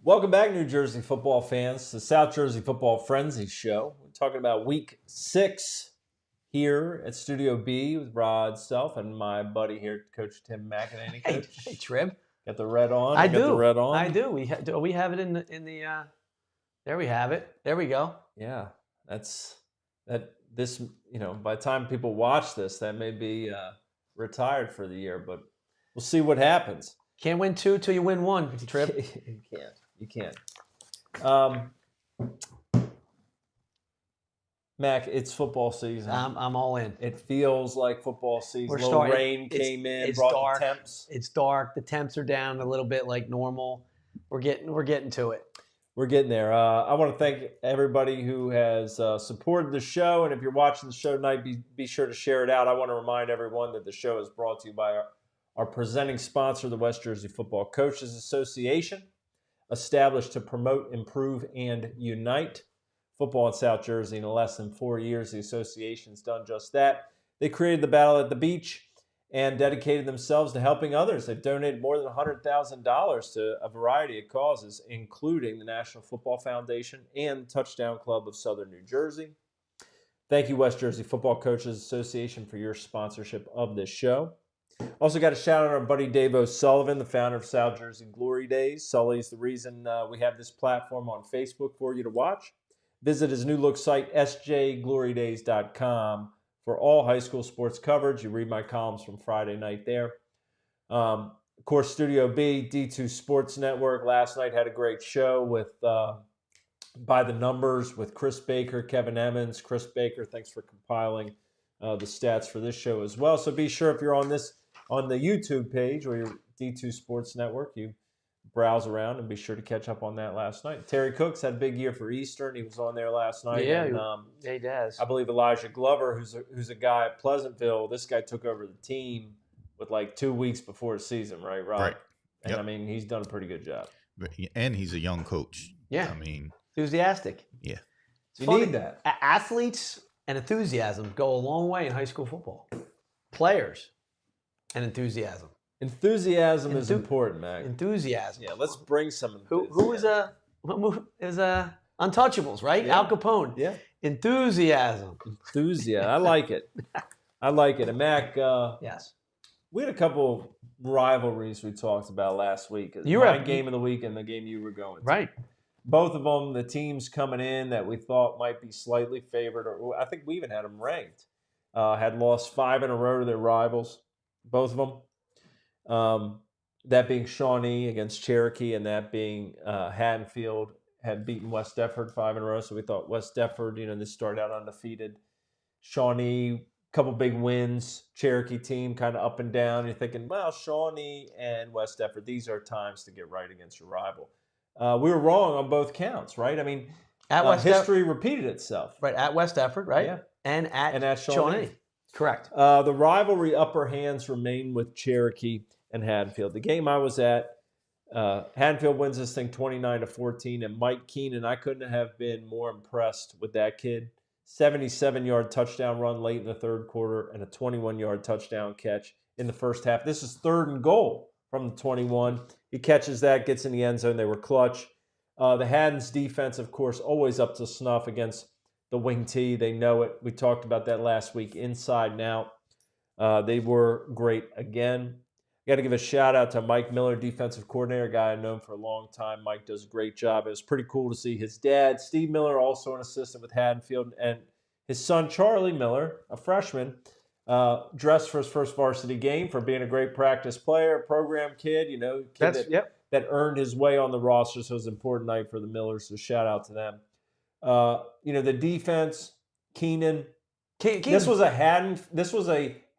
Welcome back, New Jersey football fans, to the South Jersey Football Frenzy Show. We're talking about Week 6 here at Studio B with Rod Self and my buddy here, Coach Tim McEnany. Coach. Hey, Trib. Got the red on? I got do. the red on? I do. We have it in the. There we have it. There we go. Yeah, this, by the time people watch this, that may be retired for the year, but we'll see what happens. Can't win 2 till you win 1, Trib. You can't. Mac, it's football season. I'm all in. It feels like football season. Rain came in, it's brought dark. the temps. It's dark. The temps are down a little bit like normal. We're getting to it. We're getting there. I want to thank everybody who has supported the show, and if you're watching the show tonight, be sure to share it out. I want to remind everyone that the show is brought to you by our presenting sponsor, the West Jersey Football Coaches Association, established to promote, improve, and unite football in South Jersey. In less than 4 years, the association's done just that. They created the Battle at the Beach and dedicated themselves to helping others. They've donated more than $100,000 to a variety of causes, including the National Football Foundation and Touchdown Club of Southern New Jersey. Thank you, West Jersey Football Coaches Association, for your sponsorship of this show. Also got a shout out to our buddy Dave O'Sullivan, the founder of South Jersey Glory Days. Sully's the reason we have this platform on Facebook for you to watch. Visit his new look site, sjglorydays.com, for all high school sports coverage. You read my columns from Friday night there. Of course, Studio B, D2 Sports Network, last night had a great show with By the Numbers with Chris Baker, Kevin Emmons. Chris Baker, thanks for compiling the stats for this show as well. So be sure, if you're on the YouTube page or your D2 Sports Network, you browse around and be sure to catch up on that last night. Terry Cooks had a big year for Eastern. He was on there last night. Yeah, and, he does. I believe Elijah Glover, who's a guy at Pleasantville, this guy took over the team with like 2 weeks before the season, right? Right. And yep. I mean, he's done a pretty good job. And he's a young coach. Yeah. I mean, enthusiastic. Yeah. You need that. Athletes and enthusiasm go a long way in high school football. Players and enthusiasm. Enthusiasm is important, Mac. Enthusiasm. Yeah, let's bring some enthusiasm. Who is Untouchables, right? Yeah. Al Capone. Yeah. Enthusiasm. Enthusiasm. I like it. I like it. And Mac, yes. We had a couple rivalries we talked about last week. You were my game of the week and the game you were going to. Right. Both of them, the teams coming in that we thought might be slightly favored, or I think we even had them ranked, had lost 5 in a row to their rivals, both of them. That being Shawnee against Cherokee, and that being Haddonfield had beaten West Deptford 5 in a row. So we thought West Deptford, they started out undefeated. Shawnee, couple big wins. Cherokee team kind of up and down. You're thinking, well, Shawnee and West Deptford, these are times to get right against your rival. We were wrong on both counts, right? I mean, history repeated itself. Right, at West Deptford, right? Yeah. And at Shawnee. Correct. The rivalry upper hands remain with Cherokee and Haddonfield. The game I was at, Haddonfield wins this thing 29-14, and Mike Keenan, I couldn't have been more impressed with that kid. 77-yard touchdown run late in the third quarter and a 21-yard touchdown catch in the first half. This is 3rd and goal from the 21. He catches that, gets in the end zone. They were clutch. The Haddon's defense, of course, always up to snuff against the wing T. They know it. We talked about that last week, inside and out. They were great again. Got to give a shout out to Mike Miller, defensive coordinator, a guy I've known for a long time. Mike does a great job. It was pretty cool to see his dad, Steve Miller, also an assistant with Haddonfield, and his son, Charlie Miller, a freshman, dressed for his first varsity game for being a great practice player, program kid, that earned his way on the roster. So it was an important night for the Millers. So shout out to them. The defense, Keenan. This was a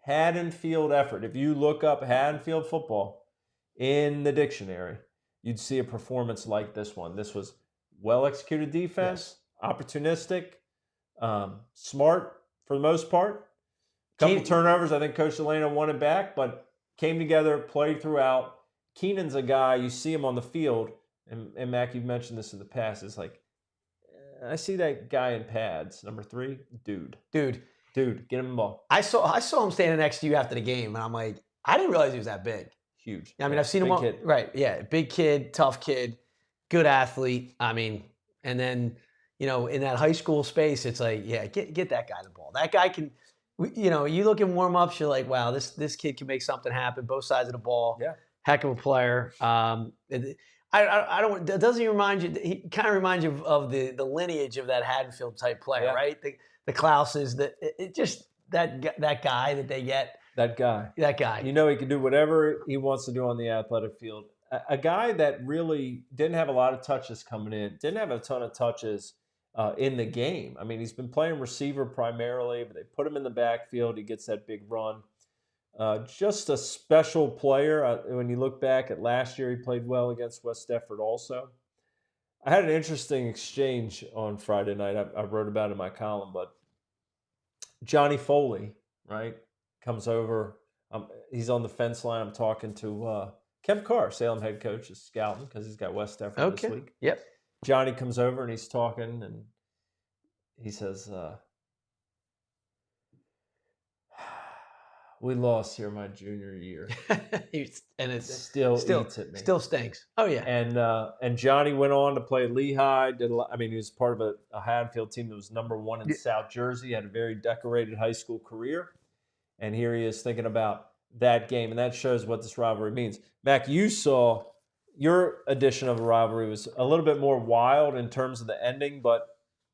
Haddonfield effort. If you look up Haddonfield football in the dictionary, you'd see a performance like this one. This was well-executed defense, opportunistic, smart for the most part. Couple turnovers. I think Coach Delano won it back, but came together, played throughout. Keenan's a guy, you see him on the field, and Mac, you've mentioned this in the past, it's like, I see that guy in pads, number 3, dude, get him the ball. I saw him standing next to you after the game, and I'm like, I didn't realize he was that big. Huge. I mean, I've seen him. Kid. Right, yeah, big kid, tough kid, good athlete. I mean, and then, in that high school space, it's like, yeah, get that guy the ball. That guy can, you look in warm-ups, you're like, wow, this kid can make something happen, both sides of the ball. Yeah. Heck of a player. I don't. Doesn't he remind you? He kind of reminds you of the lineage of that Haddonfield type player, right? The Klauses. Just that guy that they get. That guy. He can do whatever he wants to do on the athletic field. A guy that really didn't have a lot of touches coming in, didn't have a ton of touches in the game. I mean, he's been playing receiver primarily, but they put him in the backfield. He gets that big run. Just a special player. When you look back at last year, he played well against West Deptford also. I had an interesting exchange on Friday night. I wrote about it in my column, but Johnny Foley, right, comes over. He's on the fence line. I'm talking to Kemp Carr, Salem head coach, is scouting because he's got West Deptford this week. Yep. Johnny comes over and he's talking, and he says, we lost here my junior year. And it still eats at me. Still stinks. Oh, yeah. And Johnny went on to play Lehigh. He was part of a Haddonfield team that was -- 1 in South Jersey. Had a very decorated high school career. And here he is thinking about that game. And that shows what this rivalry means. Mac, you saw your edition of a rivalry was a little bit more wild in terms of the ending, but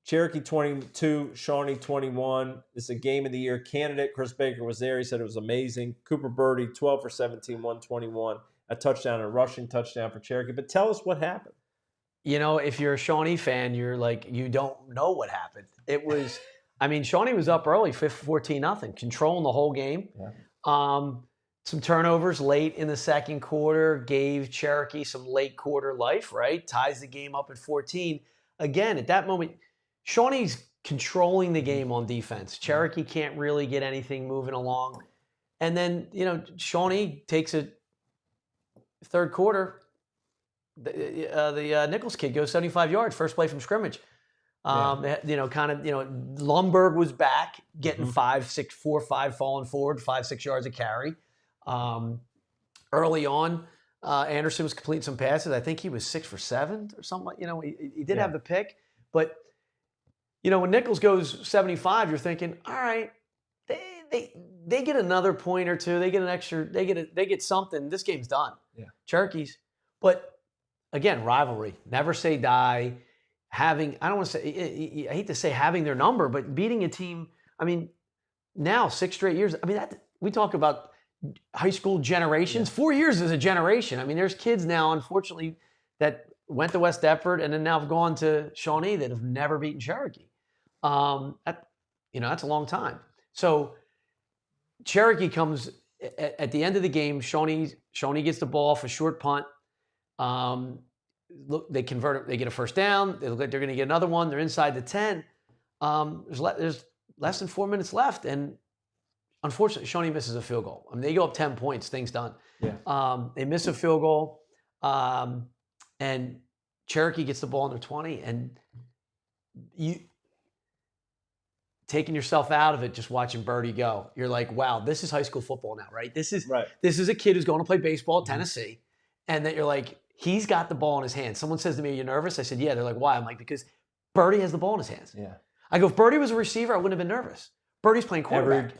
Cherokee 22, Shawnee 21. It's a game of the year candidate. Chris Baker was there. He said it was amazing. Cooper Birdie, 12 for 17, 121. A touchdown, a rushing touchdown for Cherokee. But tell us what happened. If you're a Shawnee fan, you're like, you don't know what happened. It was, Shawnee was up early, 14-0, controlling the whole game. Yeah. Some turnovers late in the second quarter gave Cherokee some late quarter life, right? Ties the game up at 14. Again, at that moment, Shawnee's controlling the game on defense. Cherokee can't really get anything moving along. And then, Shawnee takes a third quarter. The Nichols kid goes 75 yards, first play from scrimmage. Lumberg was back, getting 4 or 5 falling forward, 5-6 yards a carry. Early on, Anderson was completing some passes. I think he was 6 for 7 or something. He did have the pick, but when Nichols goes 75, you're thinking, all right, they get another point or two, they get an extra, they get something. This game's done. Yeah, Cherokees, but again, rivalry. Never say die. I don't want to say. I hate to say having their number, but beating a team. Now 6 straight years. We talk about high school generations. 4 years is a generation. There's kids now, unfortunately, that went to West Deptford and then now have gone to Shawnee that have never beaten Cherokee. That's a long time. So Cherokee comes at the end of the game. Shawnee gets the ball for short punt. They convert it. They get a first down. They look like they're going to get another one. They're inside the 10. There's less than 4 minutes left, and unfortunately, Shawnee misses a field goal. They go up 10 points. Things done. Yeah. They miss a field goal, and Cherokee gets the ball under 20. And you taking yourself out of it, just watching Birdie go. You're like, wow, this is high school football now, right? This is a kid who's going to play baseball at Tennessee, and that you're like, he's got the ball in his hands. Someone says to me, "Are you nervous?" I said, "Yeah." They're like, "Why?" I'm like, "Because Birdie has the ball in his hands." Yeah. I go, if Birdie was a receiver, I wouldn't have been nervous. Birdie's playing quarterback.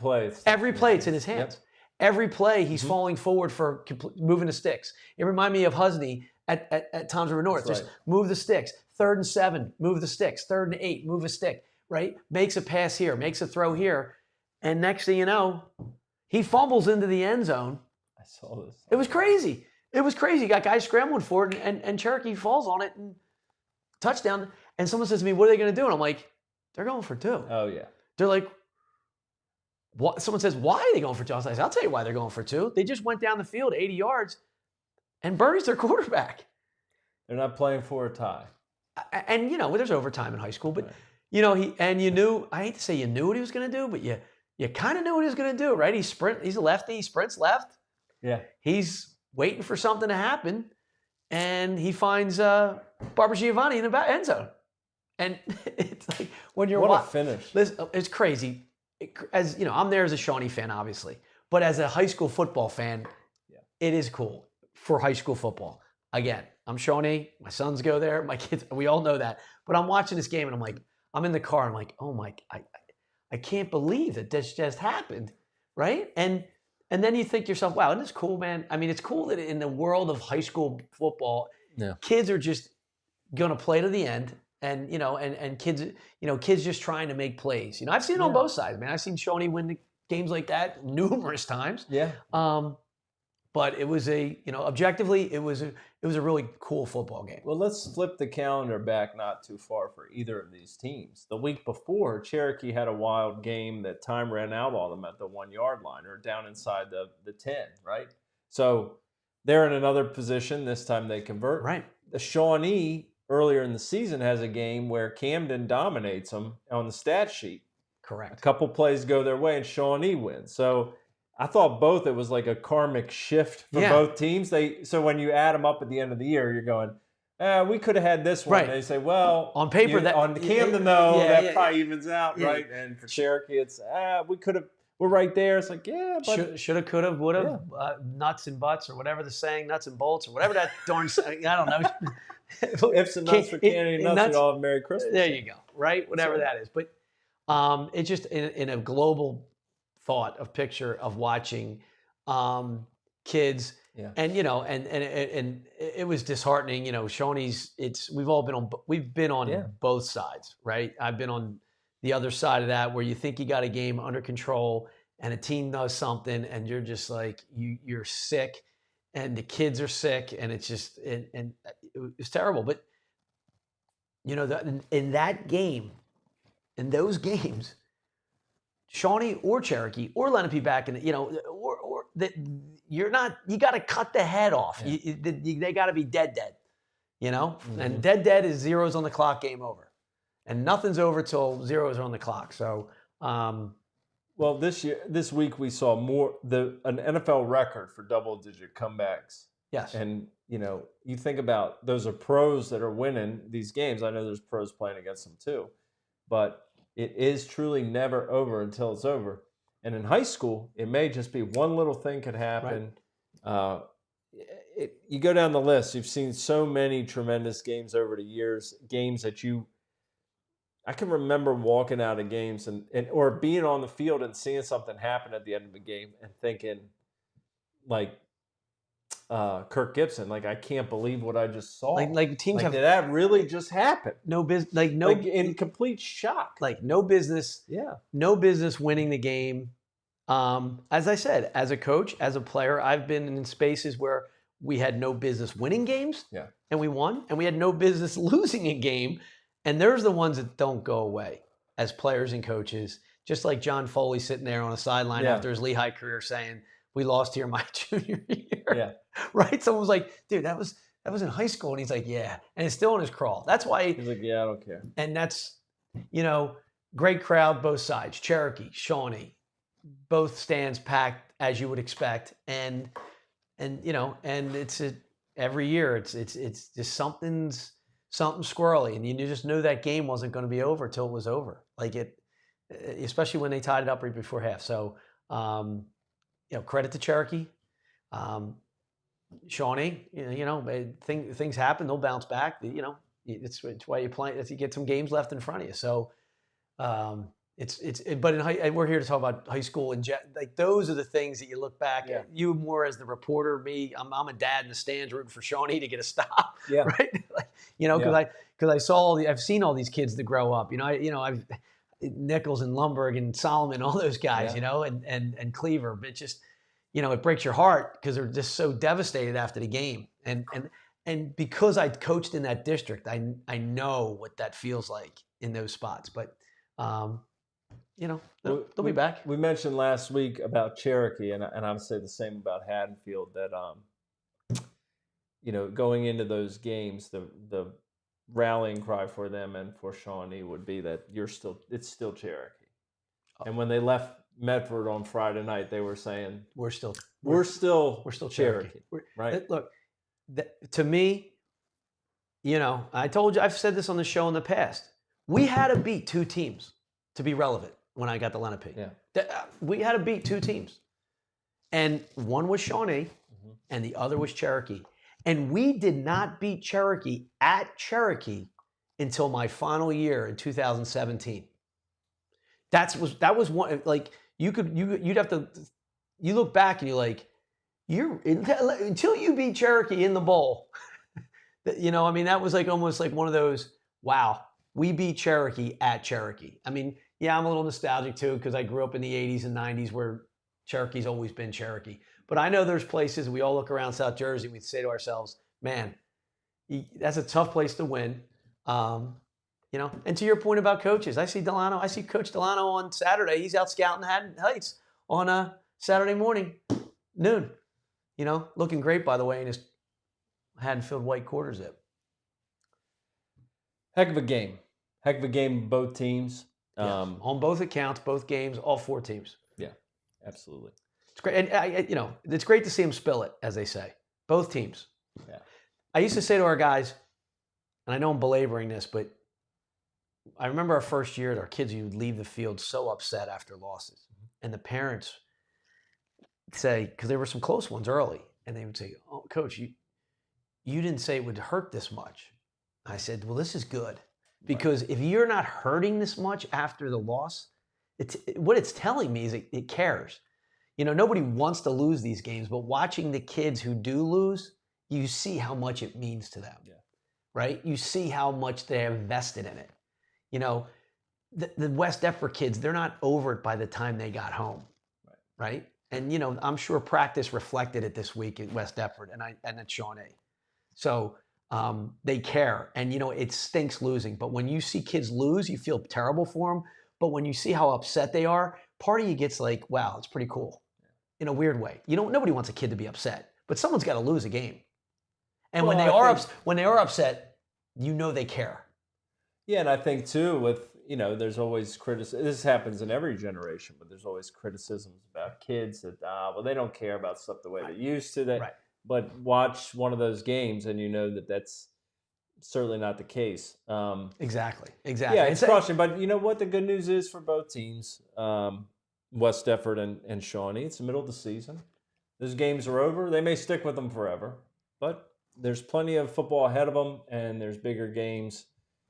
Every play, it's in his hands. Yep. Every play, he's falling forward for moving the sticks. It reminded me of Husney at Toms River North. Just move the sticks. 3rd and 7, move the sticks. 3rd and 8, move a stick. Right? Makes a pass here, makes a throw here. And next thing you know, he fumbles into the end zone. I saw this. It was crazy. You got guys scrambling for it, and Cherokee falls on it and touchdown. And someone says to me, "What are they going to do?" And I'm like, "They're going for 2." Oh, yeah. They're like, what? Someone says, "Why are they going for 2?" I said, "I'll tell you why they're going for 2. They just went down the field 80 yards, and Birdie's their quarterback." They're not playing for a tie. And, there's overtime in high school, but, you knew, I hate to say you knew what he was going to do, but you kind of knew what he was going to do, right? He's a lefty, he sprints left. Yeah. He's waiting for something to happen, and he finds Barbara Giovanni in the end zone. And it's like, when you're what a finish. Listen, it's crazy. I'm there as a Shawnee fan, obviously, but as a high school football fan, it is cool for high school football. Again, I'm Shawnee. My sons go there. My kids, we all know that. But I'm watching this game and I'm like, I'm in the car. I'm like, oh my, I can't believe that this just happened, right? And then you think to yourself, wow, isn't this cool, man? I mean, it's cool that in the world of high school football, kids are just gonna play to the end, and and kids, kids just trying to make plays. I've seen it on both sides, man. I've seen Shawnee win games like that numerous times. Yeah. But it was objectively, it was a really cool football game. Well, let's flip the calendar back not too far for either of these teams. The week before, Cherokee had a wild game that time ran out on them at the 1 yard line or down inside the 10, right? So they're in another position. This time they convert. Right. The Shawnee earlier in the season has a game where Camden dominates them on the stat sheet. Correct. A couple plays go their way and Shawnee wins. So I thought it was like a karmic shift for both teams. So when you add them up at the end of the year, you're going, we could have had this one. Right. They say, well, on paper, on Camden, though, that probably evens out, right? And for Cherokee, it's, we could have, we're right there. It's like, but. Shoulda, could have, would have, nuts and butts, or whatever the saying, nuts and bolts, or whatever that darn saying, I don't know. Ifs and nuts for candy and nuts, all have Merry Christmas. There you go, right? Whatever that is. But it's just in a global thought of picture of watching kids and and it was disheartening. Shawnee's, we've been on both sides, right? I've been on the other side of that, where you think you got a game under control and a team does something and you're just like, you're sick and the kids are sick and it's just and it's terrible. But in that game, in those games, Shawnee or Cherokee or Lenape back in, or that you got to cut the head off. Yeah. They got to be dead, and dead is zeros on the clock, game over, and nothing's over till zeros are on the clock. So, well, this week we saw an NFL record for double-digit comebacks. Yes, and you think about those are pros that are winning these games. I know there's pros playing against them too, but it is truly never over until it's over. And in high school, it may just be one little thing could happen. Right. You go down the list. You've seen so many tremendous games over the years, games that I can remember walking out of games or being on the field and seeing something happen at the end of the game and thinking, like, Kirk Gibson, like, I can't believe what I just saw. Like teams have, did that really just happen? No business, in complete shock. Like no business, no business winning the game. As I said, as a coach, as a player, I've been in spaces where we had no business winning games, and we won, and we had no business losing a game, and there's the ones that don't go away as players and coaches. Just like John Foley sitting there on the sideline after his Lehigh career saying, "We lost here my junior year." Yeah. Right? Someone was like, dude, that was in high school. And he's like, yeah. And it's still in his crawl. That's why he's like, yeah, I don't care. And that's, great crowd, both sides. Cherokee, Shawnee, both stands packed as you would expect. And it's every year it's just something's squirrely. And you just knew that game wasn't going to be over till it was over. Like especially when they tied it up right before half. So, credit to Cherokee. Shawnee, things happen, they'll bounce back. It's why you play. You get some games left in front of you. So, but we're here to talk about high school and like those are the things that you look back at. You more as the reporter, me. I'm a dad in the stands rooting for Shawnee to get a stop. Yeah, right. Because I saw I've seen all these kids that grow up. I've Nichols and Lumberg and Solomon, all those guys. And Cleaver, but just. It breaks your heart because they're just so devastated after the game. And because I coached in that district, I know what that feels like in those spots. But, they'll be back. We mentioned last week about Cherokee, and I would say the same about Haddonfield, that, going into those games, the rallying cry for them and for Shawnee would be that it's still Cherokee. And when they left Medford on Friday night, they were saying, we're still Cherokee. Right? Look, to me, I told you, I've said this on the show in the past. We had to beat two teams to be relevant when I got to Lenape. Yeah. We had to beat two teams. And one was Shawnee, and the other was Cherokee. And we did not beat Cherokee at Cherokee until my final year in 2017. That was one, like, you'd have to, you look back and you're like, until you beat Cherokee in the bowl, I mean, that was like almost like one of those, wow, we beat Cherokee at Cherokee. I mean, yeah, I'm a little nostalgic too because I grew up in the 80s and 90s where Cherokee's always been Cherokee. But I know there's places we all look around South Jersey, we say to ourselves, man, that's a tough place to win. And to your point about coaches, I see Coach Delano on Saturday. He's out scouting Haddon Heights on a Saturday morning, noon. Looking great, by the way, in his Haddonfield white quarter zip. Heck of a game. Heck of a game, both teams. On both accounts, both games, all 4 teams. Yeah, absolutely. It's great. And, it's great to see them spill it, as they say. Both teams. Yeah. I used to say to our guys, and I know I'm belaboring this, but I remember our first year, our kids would leave the field so upset after losses. And the parents say, because there were some close ones early, and they would say, "Oh, Coach, you didn't say it would hurt this much." I said, "Well, this is good. Because if you're not hurting this much after the loss, what it's telling me is it cares. Nobody wants to lose these games, but watching the kids who do lose, you see how much it means to them, right? You see how much they have invested in it. The West Deptford kids, they're not over it by the time they got home, right? And, I'm sure practice reflected it this week at West Deptford and at Shawnee. So they care. And, it stinks losing. But when you see kids lose, you feel terrible for them. But when you see how upset they are, part of you gets like, wow, it's pretty cool in a weird way. Nobody wants a kid to be upset, but someone's got to lose a game. And when they are upset, they care. Yeah, and I think too with, there's always criticism. This happens in every generation, but there's always criticisms about kids that, they don't care about stuff the way they used to. Right. But watch one of those games and that's certainly not the case. Exactly. Yeah, it's crushing. But you know what the good news is for both teams, West Deptford and Shawnee, it's the middle of the season. Those games are over. They may stick with them forever, but there's plenty of football ahead of them, and there's bigger games,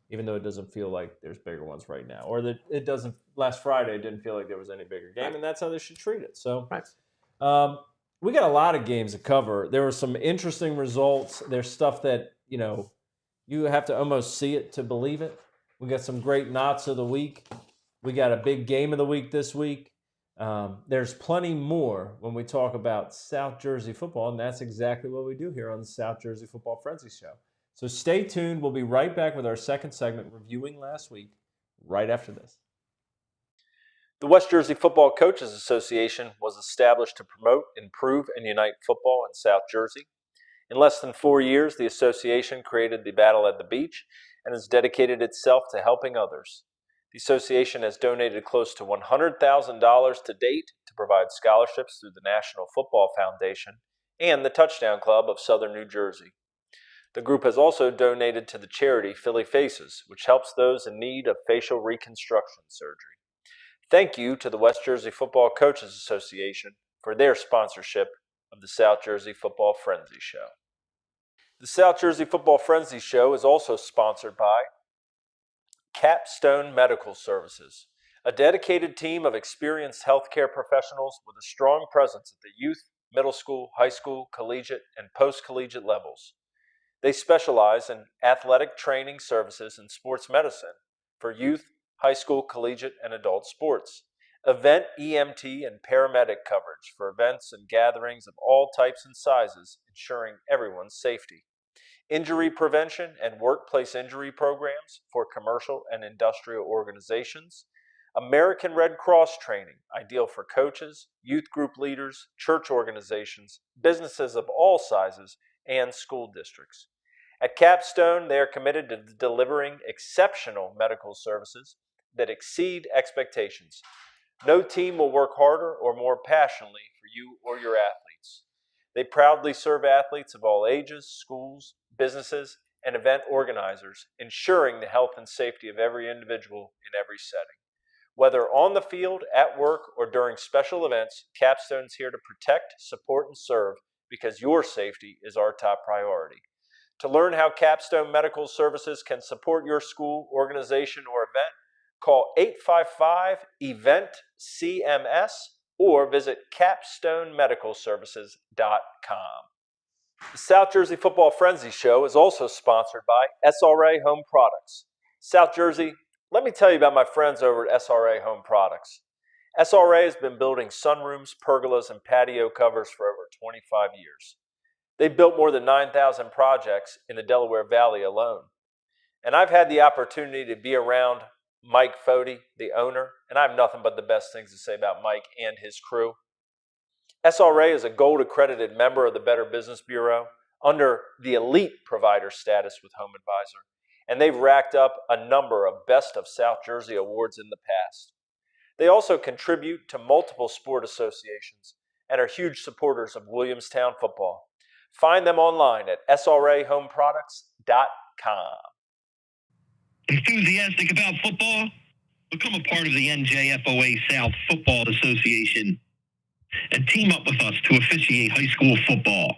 even though it doesn't feel like there's bigger ones right now. Or that it doesn't. Last Friday, it didn't feel like there was any bigger game, and that's how they should treat it. So we got a lot of games to cover. There were some interesting results. There's stuff that, you have to almost see it to believe it. We got some great knots of the week. We got a big game of the week this week. There's plenty more when we talk about South Jersey football, and that's exactly what we do here on the South Jersey Football Frenzy Show. So stay tuned. We'll be right back with our second segment, reviewing last week, right after this. The West Jersey Football Coaches Association was established to promote, improve, and unite football in South Jersey. In less than 4 years, the association created the Battle at the Beach and has dedicated itself to helping others. The association has donated close to $100,000 to date to provide scholarships through the National Football Foundation and the Touchdown Club of Southern New Jersey. The group has also donated to the charity Philly Faces, which helps those in need of facial reconstruction surgery. Thank you to the West Jersey Football Coaches Association for their sponsorship of the South Jersey Football Frenzy Show. The South Jersey Football Frenzy Show is also sponsored by Capstone Medical Services, a dedicated team of experienced healthcare professionals with a strong presence at the youth, middle school, high school, collegiate, and post-collegiate levels. They specialize in athletic training services and sports medicine for youth, high school, collegiate, and adult sports, event EMT and paramedic coverage for events and gatherings of all types and sizes, ensuring everyone's safety, injury prevention and workplace injury programs for commercial and industrial organizations, American Red Cross training, ideal for coaches, youth group leaders, church organizations, businesses of all sizes, and school districts. At Capstone, they are committed to delivering exceptional medical services that exceed expectations. No team will work harder or more passionately for you or your athletes. They proudly serve athletes of all ages, schools, businesses, and event organizers, ensuring the health and safety of every individual in every setting. Whether on the field, at work, or during special events, Capstone's here to protect, support, and serve because your safety is our top priority. To learn how Capstone Medical Services can support your school, organization, or event, call 855-EVENT-CMS or visit capstonemedicalservices.com. The South Jersey Football Frenzy Show is also sponsored by SRA Home Products. South Jersey, let me tell you about my friends over at SRA Home Products. SRA has been building sunrooms, pergolas, and patio covers for over 25 years. They've built more than 9,000 projects in the Delaware Valley alone. And I've had the opportunity to be around Mike Fody, the owner, and I have nothing but the best things to say about Mike and his crew. SRA is a gold accredited member of the Better Business Bureau under the elite provider status with Home Advisor, and they've racked up a number of Best of South Jersey awards in the past. They also contribute to multiple sport associations and are huge supporters of Williamstown football. Find them online at srahomeproducts.com. Enthusiastic about football? Become a part of the NJFOA South Football Association and team up with us to officiate high school football.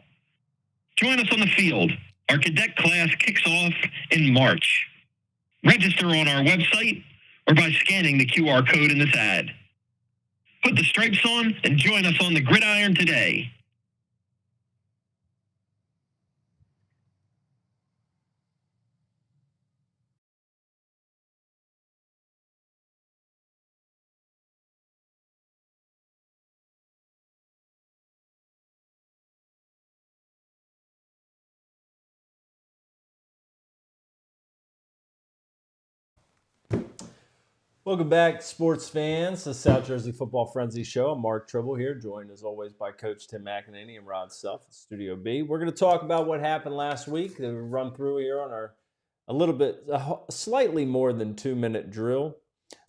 Join us on the field. Our cadet class kicks off in March. Register on our website or by scanning the QR code in this ad. Put the stripes on and join us on the gridiron today. Welcome back, sports fans, to the South Jersey Football Frenzy Show. I'm Mark Tribble here, joined as always by Coach Tim McEnany and Rod Self at Studio B. We're going to talk about what happened last week that we run through here on our slightly more than 2-minute drill,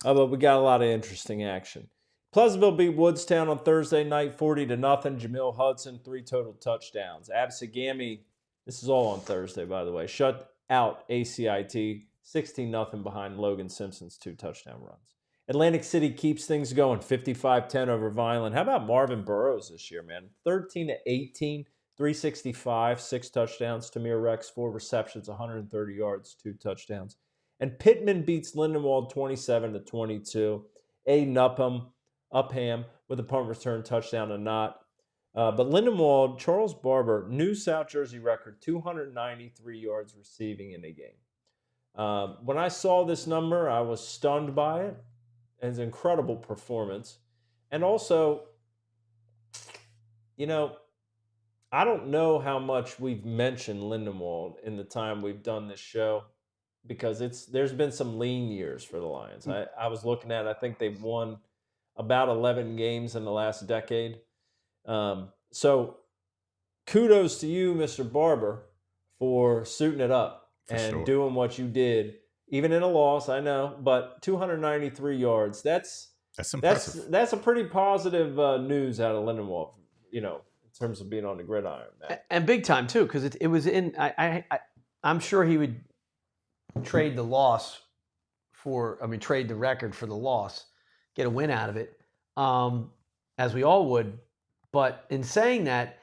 but we got a lot of interesting action. Pleasantville beat Woodstown on Thursday night, 40-0. Jamil Hudson, 3 total touchdowns. Absegami, this is all on Thursday, by the way, shut out ACIT. 16-0 behind Logan Simpson's 2 touchdown runs. Atlantic City keeps things going, 55-10 over Vineland. How about Marvin Burrows this year, man? 13-18, 365, 6 touchdowns. Tamir Rex, 4 receptions, 130 yards, 2 touchdowns. And Pittman beats Lindenwold 27-22. Upham with a punt return touchdown and not. But Lindenwold, Charles Barber, new South Jersey record, 293 yards receiving in a game. When I saw this number, I was stunned by it. It's an incredible performance. And also, I don't know how much we've mentioned Lindenwold in the time we've done this show because there's been some lean years for the Lions. I was looking at it, I think they've won about 11 games in the last decade. So kudos to you, Mr. Barber, for suiting it up. Doing what you did, even in a loss, I know, but 293 yards. That's impressive. That's a pretty positive news out of Lindenwold, in terms of being on the gridiron, man. And big time too, because it was in. I'm sure he would trade the loss trade the record for the loss, get a win out of it, as we all would. But in saying that,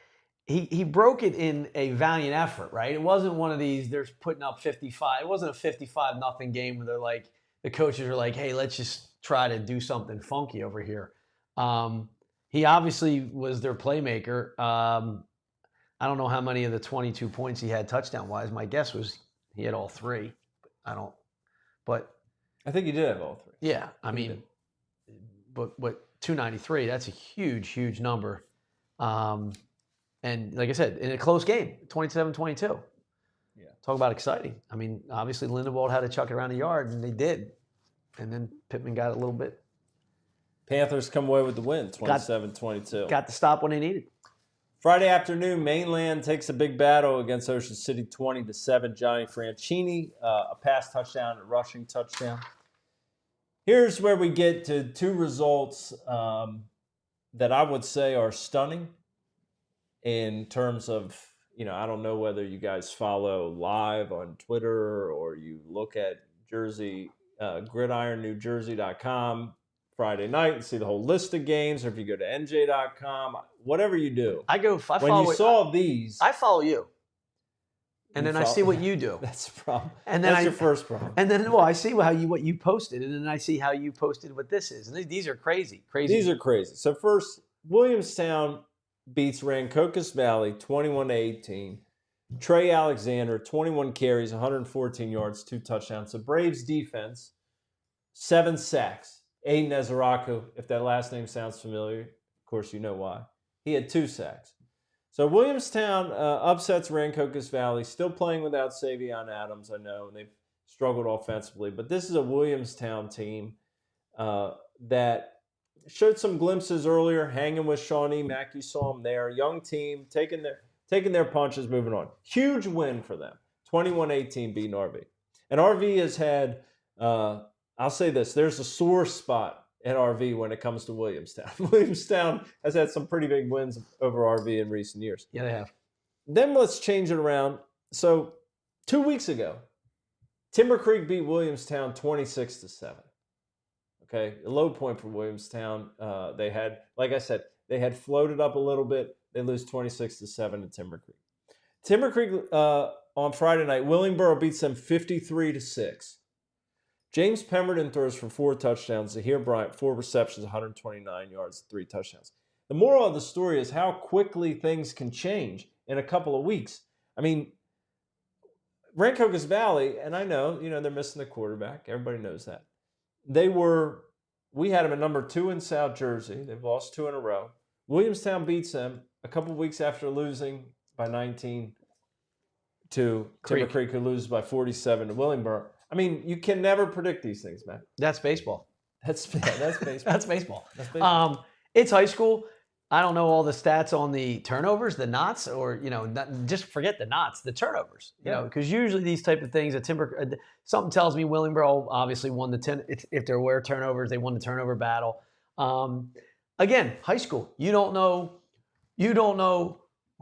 He broke it in a valiant effort, right? It wasn't one of these, they're putting up 55. It wasn't a 55-0 game where they're like, the coaches are like, hey, let's just try to do something funky over here. He obviously was their playmaker. I don't know how many of the 22 points he had touchdown-wise. My guess was he had all 3. But I think he did have all 3. Yeah, but 293, that's a huge, huge number. And like I said, in a close game, 27-22. Yeah. Talk about exciting. Obviously Lindenwold had to chuck it around the yard, and they did. And then Pittman got a little bit. Panthers come away with the win, 27-22. Got the stop when they needed. Friday afternoon, Mainland takes a big battle against Ocean City, 20-7. Johnny Franchini, a pass touchdown, a rushing touchdown. Here's where we get to 2 results that I would say are stunning. In terms of, I don't know whether you guys follow live on Twitter or you look at Jersey, GridironNewJersey.com Friday night and see the whole list of games, or if you go to NJ.com, whatever you do. When you saw these, I follow you. And then I see what you do. That's the problem. And then that's your first problem. And then, I see what you posted, and then I see how you posted what this is. And these are crazy. These are crazy. So first, Williamstown beats Rancocas Valley 21-18. Trey Alexander, 21 carries, 114 yards, 2 touchdowns. The Braves defense, 7 sacks. Aiden Ezeraku, if that last name sounds familiar, of course you know why. He had 2 sacks. So Williamstown upsets Rancocas Valley, still playing without Savion Adams, I know, and they've struggled offensively. But this is a Williamstown team that showed some glimpses earlier, hanging with Shawnee Mack. You saw them there. Young team, taking their punches, moving on. Huge win for them, 21-18 beating RV. And RV has had, I'll say this, there's a sore spot at RV when it comes to Williamstown. Williamstown has had some pretty big wins over RV in recent years. Yeah, they have. Then let's change it around. So 2 weeks ago, Timber Creek beat Williamstown 26-7. Okay, a low point for Williamstown. They had, like I said, they had floated up a little bit. They lose 26-7 to Timber Creek. Timber Creek on Friday night, Willingboro beats them 53-6. James Pemberton throws for 4 touchdowns. Zahir Bryant, 4 receptions, 129 yards, 3 touchdowns. The moral of the story is how quickly things can change in a couple of weeks. I mean, Rancocas Valley, and I know, they're missing the quarterback. Everybody knows that. We had them at number 2 in South Jersey. They've lost 2 in a row. Williamstown beats them a couple of weeks after losing by 19 to Timber Creek, who loses by 47 to Willingboro. I mean, you can never predict these things, man. That's baseball. That's baseball. That's baseball. It's high school. I don't know all the stats on the turnovers, the knots, or just forget the knots, the turnovers. Because usually these type of things, something tells me Willingboro obviously won the 10. If there were turnovers, they won the turnover battle. Again, high school. You don't know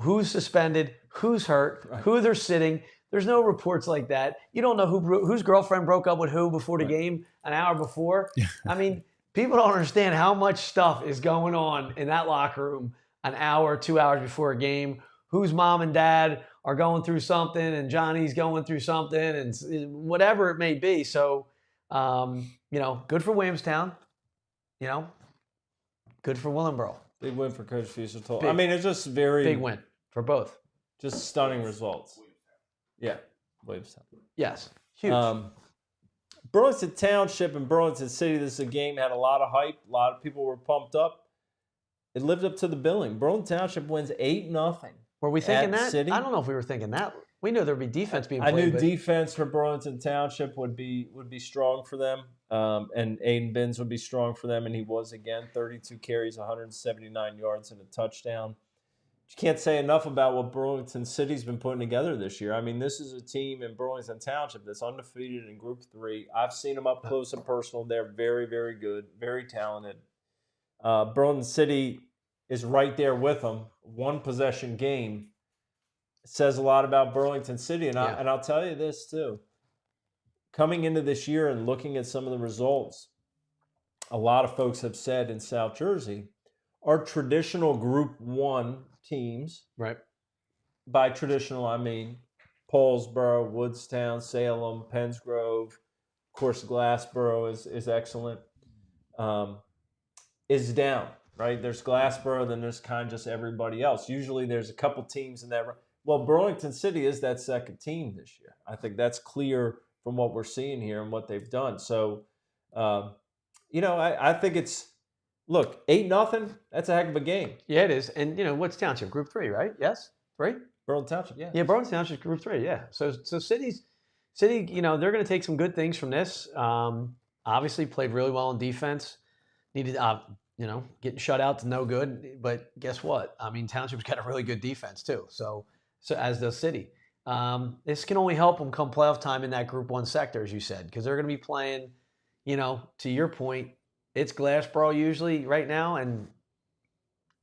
who's suspended, who's hurt, who they're sitting. There's no reports like that. You don't know whose girlfriend broke up with who before the game an hour before. I mean, people don't understand how much stuff is going on in that locker room an hour, 2 hours before a game. Whose mom and dad are going through something, and Johnny's going through something, and whatever it may be. So, good for Williamstown. Good for Willingboro. Big win for Coach Fusel. I mean, it's just very big win for both. Just stunning results. Yeah, Williamstown. Yes, huge. Burlington Township and Burlington City, this is a game had a lot of hype. A lot of people were pumped up. It lived up to the billing. Burlington Township wins 8-0. Were we thinking that? City. I don't know if we were thinking that. We knew there'd be defense being played. I knew defense for Burlington Township would be strong for them, and Aiden Binns would be strong for them, and he was again. 32 carries, 179 yards, and a touchdown. You can't say enough about what Burlington City's been putting together this year. I mean, this is a team in Burlington Township that's undefeated in Group 3. I've seen them up close and personal. They're very, very good, very talented. Burlington City is right there with them. One possession game. It says a lot about Burlington City, and I'll tell you this too. Coming into this year and looking at some of the results, a lot of folks have said in South Jersey, our traditional Group 1 teams, right? By traditional, I mean Paulsboro, Woodstown, Salem, Pennsgrove, of course, Glassboro is excellent, is down, right? There's Glassboro, then there's kind of just everybody else. Usually there's a couple teams in that. Well, Burlington City is that second team this year. I think that's clear from what we're seeing here and what they've done. So, I think it's, look, 8-0, that's a heck of a game. Yeah, it is. And, what's Township? Group 3, right? Yes? 3? Burlington Township, yeah. Yeah, Burlington Township Group 3, yeah. So City, they're going to take some good things from this. Obviously played really well in defense. Needed, getting shut out to no good. But guess what? I mean, Township's got a really good defense too. So as does City. This can only help them come playoff time in that Group 1 sector, as you said, because they're going to be playing, to your point, it's Glassboro usually right now and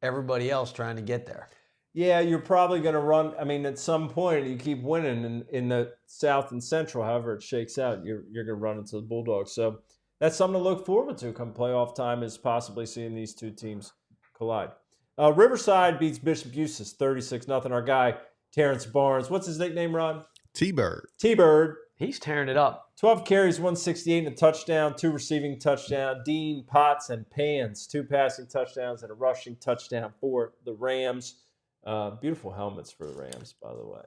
everybody else trying to get there. Yeah, you're probably going to run. I mean, at some point, you keep winning in the South and Central, however it shakes out, you're going to run into the Bulldogs. So that's something to look forward to come playoff time, is possibly seeing these two teams collide. Riverside beats Bishop Eustace 36-0. Our guy, Terrence Barnes. What's his nickname, Ron? T-Bird. T-Bird. He's tearing it up. 12 carries, 168 and a touchdown, 2 receiving touchdowns. Dean, Potts, and Pans, 2 passing touchdowns and a rushing touchdown for the Rams. Beautiful helmets for the Rams, by the way.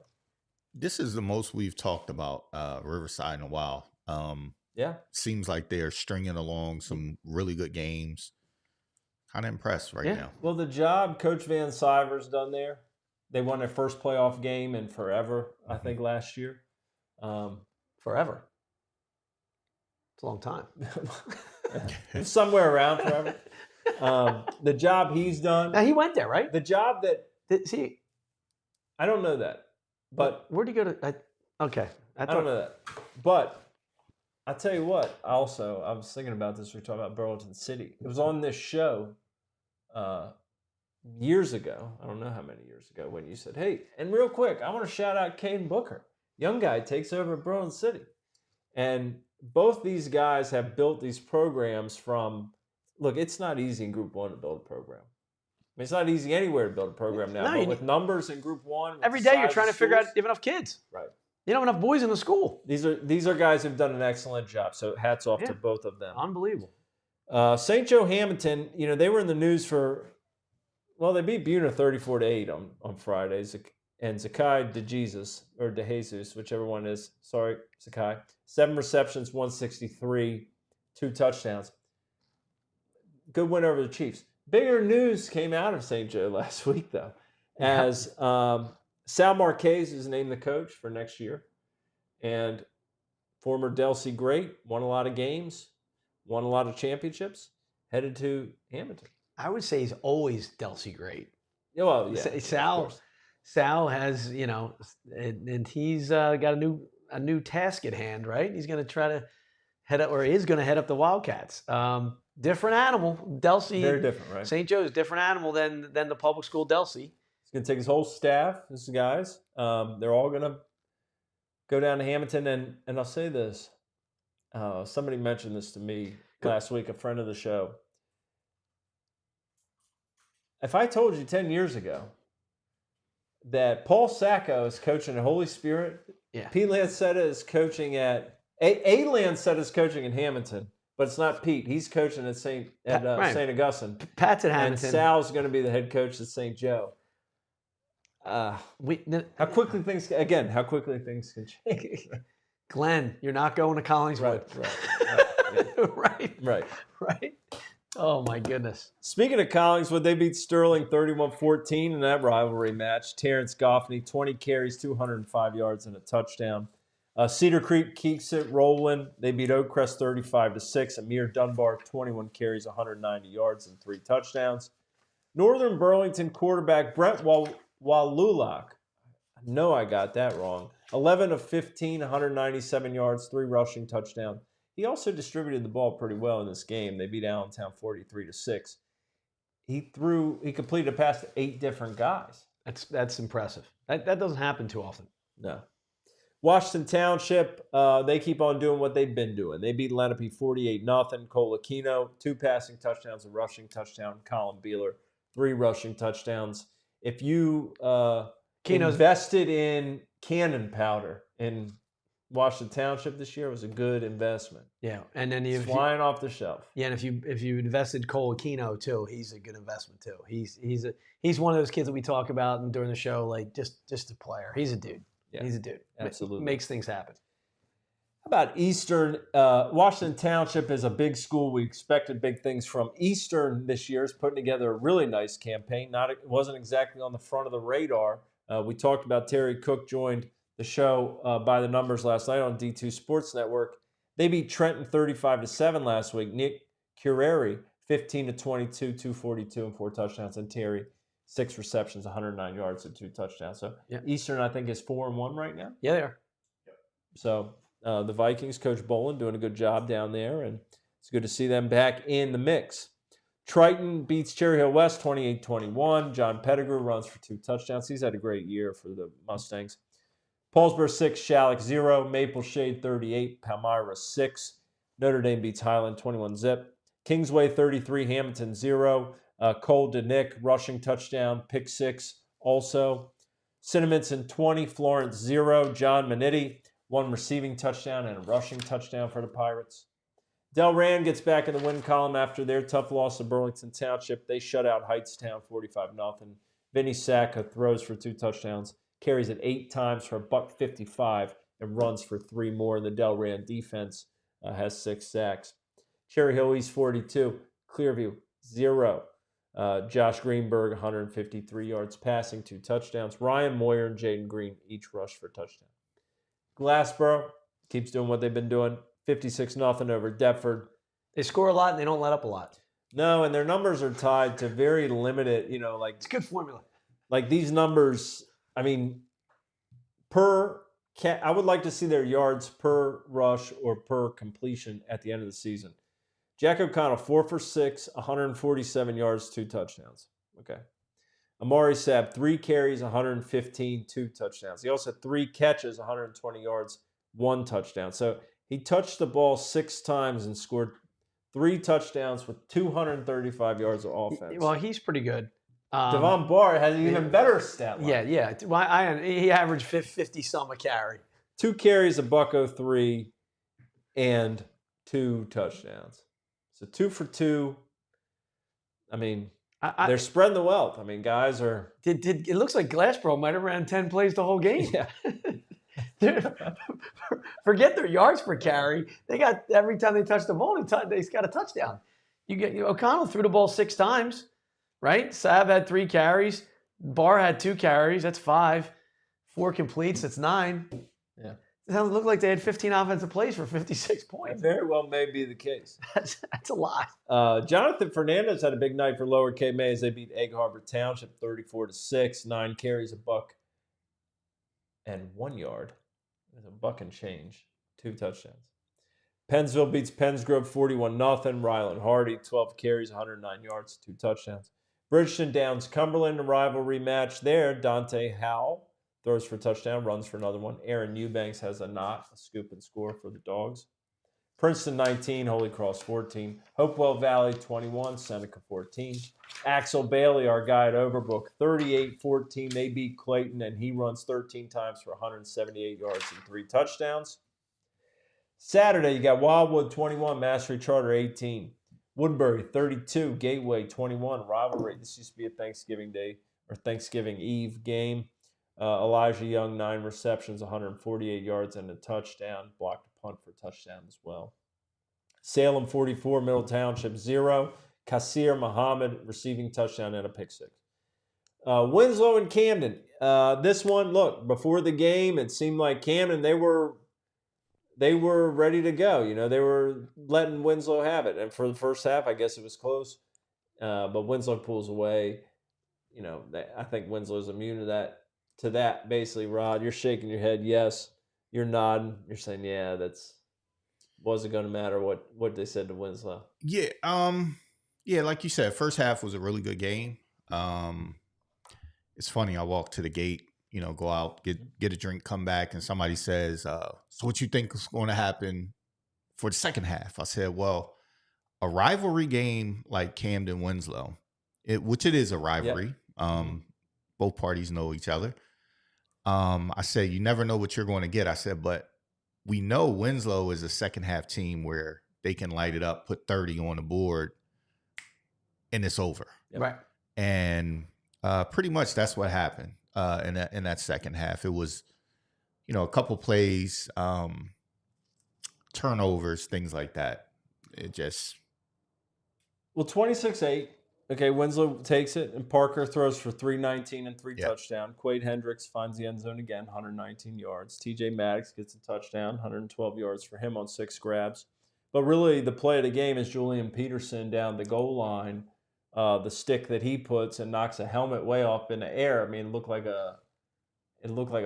This is the most we've talked about Riverside in a while. Yeah. Seems like they're stringing along some really good games. Kind of impressed right now. Well, the job Coach Van Siver's done there, they won their first playoff game in forever, I think, last year. Forever. It's a long time. Somewhere around forever. The job he's done. Now, he went there, right? The job that. See, I don't know that. But where'd he go to? Okay. I don't know that. But I'll tell you what, also, I was thinking about this. We were talking about Burlington City. It was on this show years ago. I don't know how many years ago, when you said, hey, and real quick, I want to shout out Caden Booker. Young guy takes over at Burlington City. And both these guys have built these programs from, look, it's not easy in Group 1 to build a program. I mean, it's not easy anywhere to build a program now. But with numbers in Group 1. Every day you're trying to figure out if you have enough kids. Right. You don't have enough boys in the school. These are guys who've done an excellent job. So hats off to both of them. Unbelievable. St. Joe Hamilton, they were in the news for, well, they beat Buna 34-8 on Fridays. And Zakai DeJesus, whichever one is. Sorry, Zakai. 7 receptions, 163, 2 touchdowns. Good win over the Chiefs. Bigger news came out of St. Joe last week, though, as Sal Marquez is named the coach for next year. And former Delsey great, won a lot of games, won a lot of championships, headed to Hamilton. I would say he's always Delsey great. Yeah, well, yeah. Sal has, and he's got a new task at hand, right? He's going to try to head up, or is going to head up the Wildcats. Different animal, Delsey. Very different, right? St. Joe's different animal than the public school Delsey. He's going to take his whole staff, his guys. They're all going to go down to Hamilton, and I'll say this. Somebody mentioned this to me last week, a friend of the show. If I told you 10 years ago that Paul Sacco is coaching at Holy Spirit, Pete Lancetta is coaching at Lancetta is coaching in Hamilton, but it's not Pete. He's coaching at St. Augustine. Pat's at Hamilton. And Sal's going to be the head coach at St. Joe. How quickly things can change. Glenn, you're not going to Collingswood. Right. Oh, my goodness. Speaking of Collingswood, they beat Sterling 31-14 in that rivalry match. Terrence Goffney, 20 carries, 205 yards, and a touchdown. Cedar Creek keeps it rolling. They beat Oakcrest 35-6. Amir Dunbar, 21 carries, 190 yards, and 3 touchdowns. Northern Burlington quarterback Brent Walulak, I know I got that wrong, 11 of 15, 197 yards, 3 rushing touchdowns. He also distributed the ball pretty well in this game. They beat Allentown 43-6. He completed a pass to 8 different guys. That's impressive. That doesn't happen too often. No. Washington Township, they keep on doing what they've been doing. They beat Lenape 48-0. Cole Aquino, 2 passing touchdowns, a rushing touchdown. Colin Beeler, 3 rushing touchdowns. If you invested in cannon powder in Washington Township this year, was a good investment. Yeah, and then flying off the shelf. Yeah, and if you invested Cole Aquino too, he's a good investment too. He's one of those kids that we talk about during the show, like just a player. He's a dude. Yeah, he's a dude. Absolutely, he makes things happen. How about Eastern? Washington Township is a big school. We expected big things from Eastern this year. Is putting together a really nice campaign. It wasn't exactly on the front of the radar. We talked about Terry Cook joined the show by the numbers last night on D2 Sports Network. They beat Trenton 35-7 last week. Nick Cureri 15-22, 242 and 4 touchdowns, and Terry 6 receptions, 109 yards and 2 touchdowns. So Eastern, I think, is 4-1 right now. Yeah, they are. So the Vikings, Coach Bolin, doing a good job down there, and it's good to see them back in the mix. Triton beats Cherry Hill West 28-21. John Pettigrew runs for 2 touchdowns. He's had a great year for the Mustangs. Paulsboro 6, Shalleck 0, Maple Shade 38, Palmyra 6. Notre Dame beats Highland 21-zip. Kingsway 33, Hamilton 0. Cole DeNick rushing touchdown, pick 6 also. Cinnaminson 20, Florence 0. John Manetti 1 receiving touchdown and a rushing touchdown for the Pirates. Delran gets back in the win column after their tough loss to Burlington Township. They shut out Heightstown 45-0. Vinny Sacca throws for 2 touchdowns, carries it 8 times for $155, and runs for 3 more. The Delran defense has 6 sacks. Cherry Hill East 42, Clearview 0. Josh Greenberg 153 yards passing, 2 touchdowns. Ryan Moyer and Jaden Green each rush for touchdown. Glassboro keeps doing what they've been doing. 56-0 over Deptford. They score a lot and they don't let up a lot. No, and their numbers are tied to very limited, It's a good formula. Like these numbers, I mean, I would like to see their yards per rush or per completion at the end of the season. Jack O'Connell, 4 for 6, 147 yards, 2 touchdowns. Okay. Amari Saab, 3 carries, 115, 2 touchdowns. He also had 3 catches, 120 yards, 1 touchdown. So he touched the ball 6 times and scored 3 touchdowns with 235 yards of offense. Well, he's pretty good. Devon Barr has an even better stat line. Yeah. Well, he averaged 50-some a carry. 2 carries, $103, and 2 touchdowns. So 2 for 2. I mean, they're spreading the wealth. I mean, guys are. It looks like Glassboro might have ran 10 plays the whole game. Yeah. Forget their yards per carry. They got every time they touch the ball, they got a touchdown. O'Connell threw the ball 6 times, right? Saab had 3 carries. Barr had 2 carries. That's 5. 4 completes. That's 9. Yeah. It looked like they had 15 offensive plays for 56 points. That very well may be the case. That's a lot. Jonathan Fernandez had a big night for Lower Cape May as they beat Egg Harbor Township 34-6. 9 carries, $101 yard. There's $1 and change. 2 touchdowns. Pennsville beats Pennsgrove 41-0. Ryland Hardy, 12 carries, 109 yards, 2 touchdowns. Bridgeton Downs Cumberland, a rivalry match there. Dante Howell throws for a touchdown, runs for another one. Aaron Eubanks has a scoop and score for the Dogs. Princeton 19, Holy Cross 14. Hopewell Valley 21, Seneca 14. Axel Bailey, our guy at Overbrook, 38-14. They beat Clayton, and he runs 13 times for 178 yards and 3 touchdowns. Saturday, you got Wildwood 21, Mastery Charter 18. Woodbury 32, Gateway 21. Rivalry. This used to be a Thanksgiving Day or Thanksgiving Eve game. Elijah Young, 9 receptions, 148 yards, and a touchdown. Blocked a punt for a touchdown as well. Salem 44, Middle Township 0. Kasir Muhammad receiving touchdown and a pick 6. Winslow and Camden. This one, look, before the game, it seemed like Camden, they were ready to go. They were letting Winslow have it. And for the first half, I guess it was close. But Winslow pulls away. I think Winslow's immune to that. Basically, Rod, you're shaking your head yes. You're nodding. You're saying, yeah, that's wasn't going to matter what they said to Winslow. Yeah. Yeah, like you said, first half was a really good game. It's funny. I walked to the gate, go out, get a drink, come back, and somebody says, so what you think is going to happen for the second half? I said, well, a rivalry game like Camden-Winslow, which it is a rivalry. Yep. Both parties know each other. I said, you never know what you're going to get. I said, but we know Winslow is a second half team where they can light it up, put 30 on the board, and it's over. Right. And pretty much that's what happened in that second half. It was, a couple plays, turnovers, things like that. It just. Well, 26-8. Okay, Winslow takes it, and Parker throws for 319 and 3 touchdowns. Quade Hendricks finds the end zone again, 119 yards. TJ Maddox gets a touchdown, 112 yards for him on 6 grabs. But really, the play of the game is Julian Peterson down the goal line. The stick that he puts and knocks a helmet way up in the air. I mean, it looked like a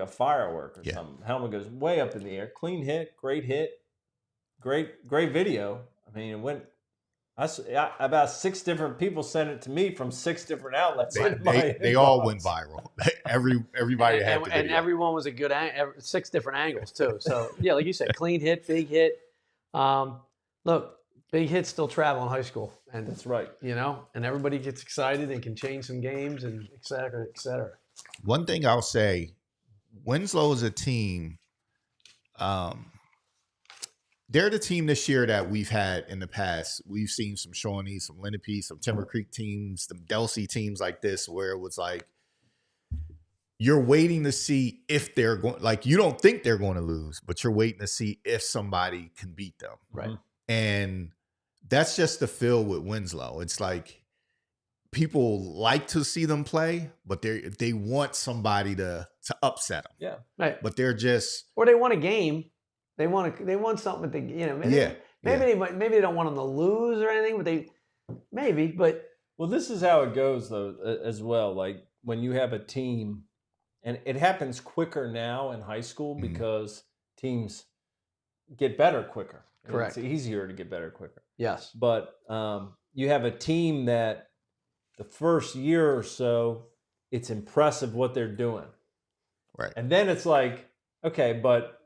firework or something. Helmet goes way up in the air. Clean hit, great video. I mean, it went. About 6 different people sent it to me from 6 different outlets. They all went viral. Everybody had the video. And everyone was a good 6 different angles too. So yeah, like you said, clean hit, big hit. Look, big hits still travel in high school, and That's right. and everybody gets excited and can change some games and et cetera, et cetera. One thing I'll say, Winslow is a team. They're the team this year that we've had in the past. We've seen some Shawnee, some Lenape, some Timber Creek teams, some Delsey teams like this, where it was like you're waiting to see if they're going. Like you don't think they're going to lose, but you're waiting to see if somebody can beat them. Right. And that's just the feel with Winslow. It's like people like to see them play, but they want somebody to upset them. Yeah. Right. But they're just, or they want a game. They want something to maybe they don't want them to lose or anything, but Well, this is how it goes though as well. Like when you have a team, and it happens quicker now in high school because teams get better quicker. Correct. It's easier to get better quicker. yes, But you have a team that the first year or so, it's impressive what they're doing. right. And then it's like, okay, but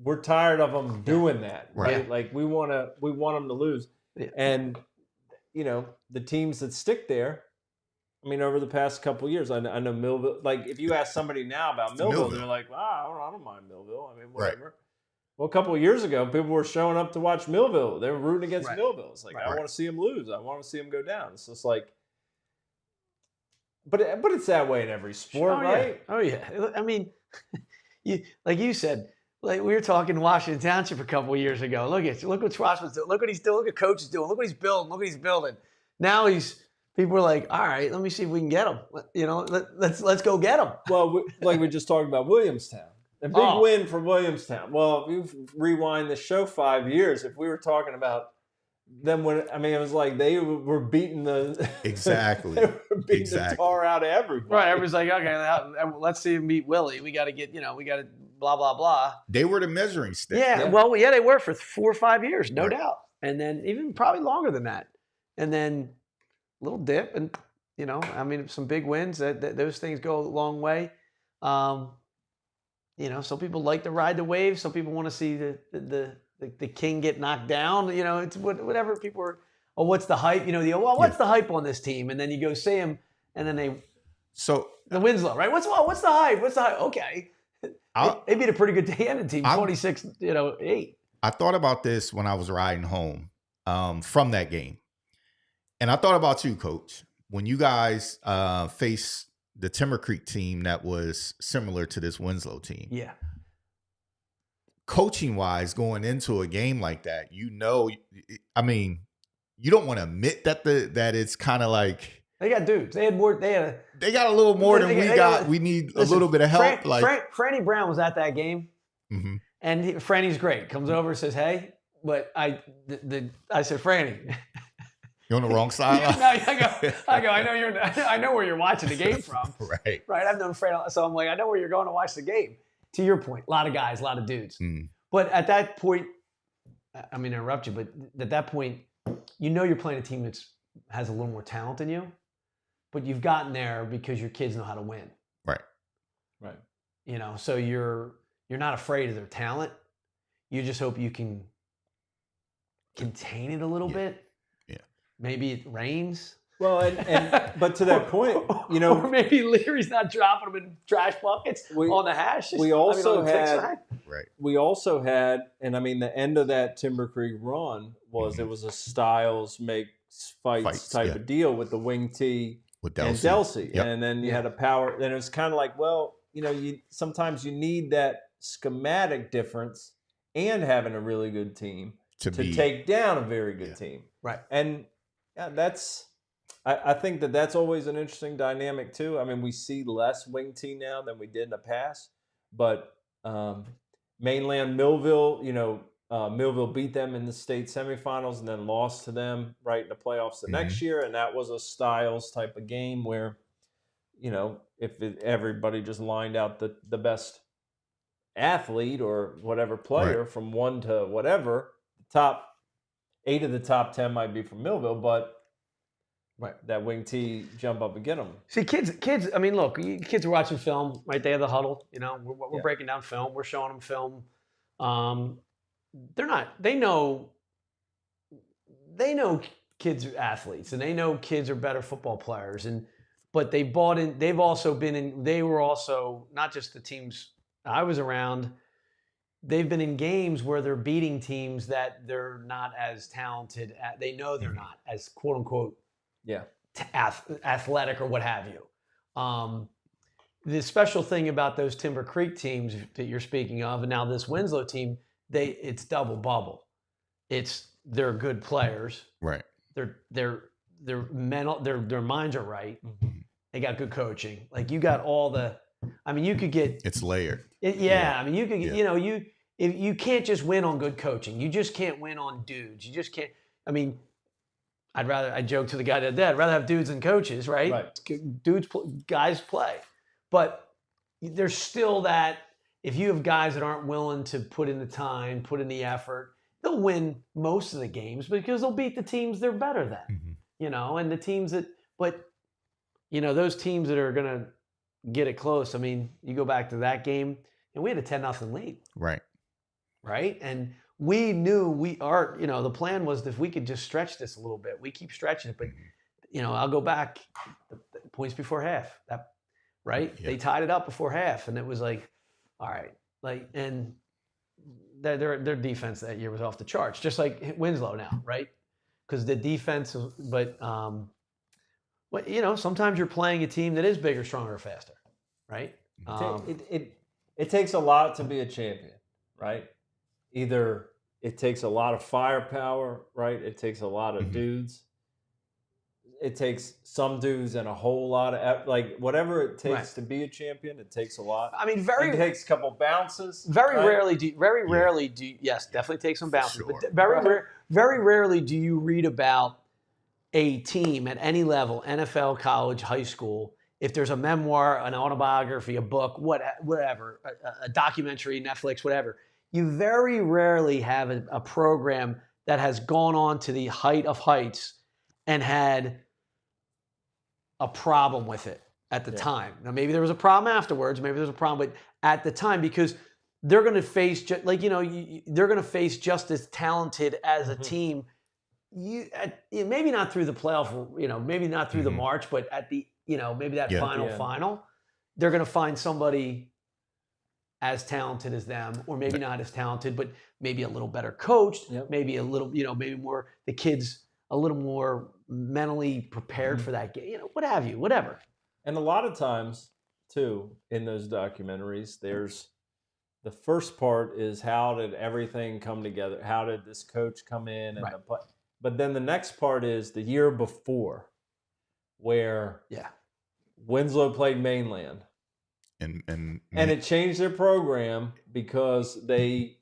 we're tired of them doing that, right? Yeah. Like we want them to lose. Yeah. And the teams that stick there, I mean, over the past couple of years, I know Millville. Like if you ask somebody now about Millville, they're like, "Wow, I don't mind Millville." I mean, whatever. Right. Well, a couple of years ago, people were showing up to watch Millville. They were rooting against Millville. It's like I want to see them lose. I want to see them go down. It's just like, but it's that way in every sport, right? Yeah. Oh yeah. I mean, like you said. Like we were talking Washington Township a couple of years ago. Look what Schwarzman's doing. Look what he's doing. Look what Coach is doing. Look what he's building. Look what he's building. Now people are like, all right, let me see if we can get him. Let's go get him. Well, like we just talked about Williamstown, a big win for Williamstown. Well, if you rewind the show 5 years, if we were talking about them it was like they were beating the exactly they were beating the tar out of everybody. Right, everybody's like, okay, let's see him beat Willie. We got to blah blah blah. They were the measuring stick. Yeah, well, they were for 4 or 5 years, no doubt, and then even probably longer than that, and then a little dip, and some big wins. Those things go a long way. Some people like to ride the wave. Some people want to see the king get knocked down. It's whatever people are. Oh, what's the hype? What's the hype on this team? And then you go see them, and then the Winslow, right? What's the hype? What's the hype? Okay. They beat a pretty good day-ended team, 26-8. I thought about this when I was riding home from that game. And I thought about you, Coach, when you guys faced the Timber Creek team that was similar to this Winslow team. Yeah. Coaching-wise, going into a game like that, you don't want to admit that it's kind of like, they got dudes. They had more. They got a little more than we got. We need a little bit of help. Franny Brown was at that game, and Franny's great. Comes over, says, "Hey," but I said, "Franny, you're on the wrong side." I go. I know where you're watching the game from. Right. I've known Franny, so I'm like, I know where you're going to watch the game. To your point, a lot of guys, a lot of dudes. But at that point, I mean, to interrupt you, but at that point, you're playing a team that has a little more talent than you. But you've gotten there because your kids know how to win. Right. So you're not afraid of their talent. You just hope you can contain it a little bit. Yeah. Maybe it rains. Well, but to that point, or maybe Leary's not dropping them in trash buckets on the hash. We also had, and I mean, the end of that Timber Creek run was it was a Styles makes fights type of deal with the wing tee. With Delsey. And Delsey. Yep. And then you had a power. Then it was kind of like, well, sometimes you need that schematic difference and having a really good team to take down a very good team. Right. And I think that's always an interesting dynamic too. I mean, we see less wing tee now than we did in the past, but mainland Millville, Millville beat them in the state semifinals and then lost to them right in the playoffs the next year. And that was a Styles type of game where, if everybody just lined out the best athlete or whatever player from 1 to whatever, top 8 of the top 10 might be from Millville, but that wing tee jump up and get them. See, kids. I mean, look, kids are watching film, right? They have the huddle. We're breaking down film. We're showing them film. They know they know kids are athletes and they know kids are better football players, but they bought in. They've also been in. They were also not just the teams I was around. They've been in games where they're beating teams that they're not as talented at. They know they're not as quote unquote athletic or what have you. The special thing about those Timber Creek teams that you're speaking of, and now this Winslow team, it's double bubble. They're good players. Right. They're mental. Their minds are right. Mm-hmm. They got good coaching. Like you got all the. I mean, you could get. It's layered. I mean, you could. Yeah. If you can't just win on good coaching. You just can't win on dudes. You just can't. I mean, I joke to the guy that I'd rather have dudes than coaches, right? Right. Guys play, but there's still that. If you have guys that aren't willing to put in the time, put in the effort, they'll win most of the games because they'll beat the teams they're better than. Mm-hmm. And the teams that, but those teams that are gonna get it close. I mean, you go back to that game, and we had a 10-0 lead. Right, and we knew the plan was that if we could just stretch this a little bit, we keep stretching it. But I'll go back the points before half. Right, they tied it up before half, and it was like, all right, and their defense that year was off the charts, just like Winslow now, right? Because the defense, but sometimes you're playing a team that is bigger, stronger, faster, right? It takes a lot to be a champion, right? Either it takes a lot of firepower, right? It takes a lot of dudes. It takes some dudes and a whole lot of whatever it takes to be a champion. It takes a lot. I mean, it takes a couple bounces. Rarely do yes, definitely take some bounces. Sure. But very rarely do you read about a team at any level, NFL, college, high school. If there's a memoir, an autobiography, a book, whatever, a documentary, Netflix, whatever. You very rarely have a program that has gone on to the height of heights and had a problem with it at the time. Now, maybe there was a problem afterwards. Maybe there's a problem, but at the time, because they're going to face they're going to face just as talented as a team. Maybe not through the playoff, maybe not through the March, but at the maybe that final, they're going to find somebody as talented as them, or maybe not as talented, but maybe a little better coached, maybe a little, maybe more, the kids a little more mentally prepared for that game, what have you, whatever. And a lot of times, too, in those documentaries, there's the first part is how did everything come together? How did this coach come in? And but then the next part is the year before, where Winslow played Mainland. And it changed their program because they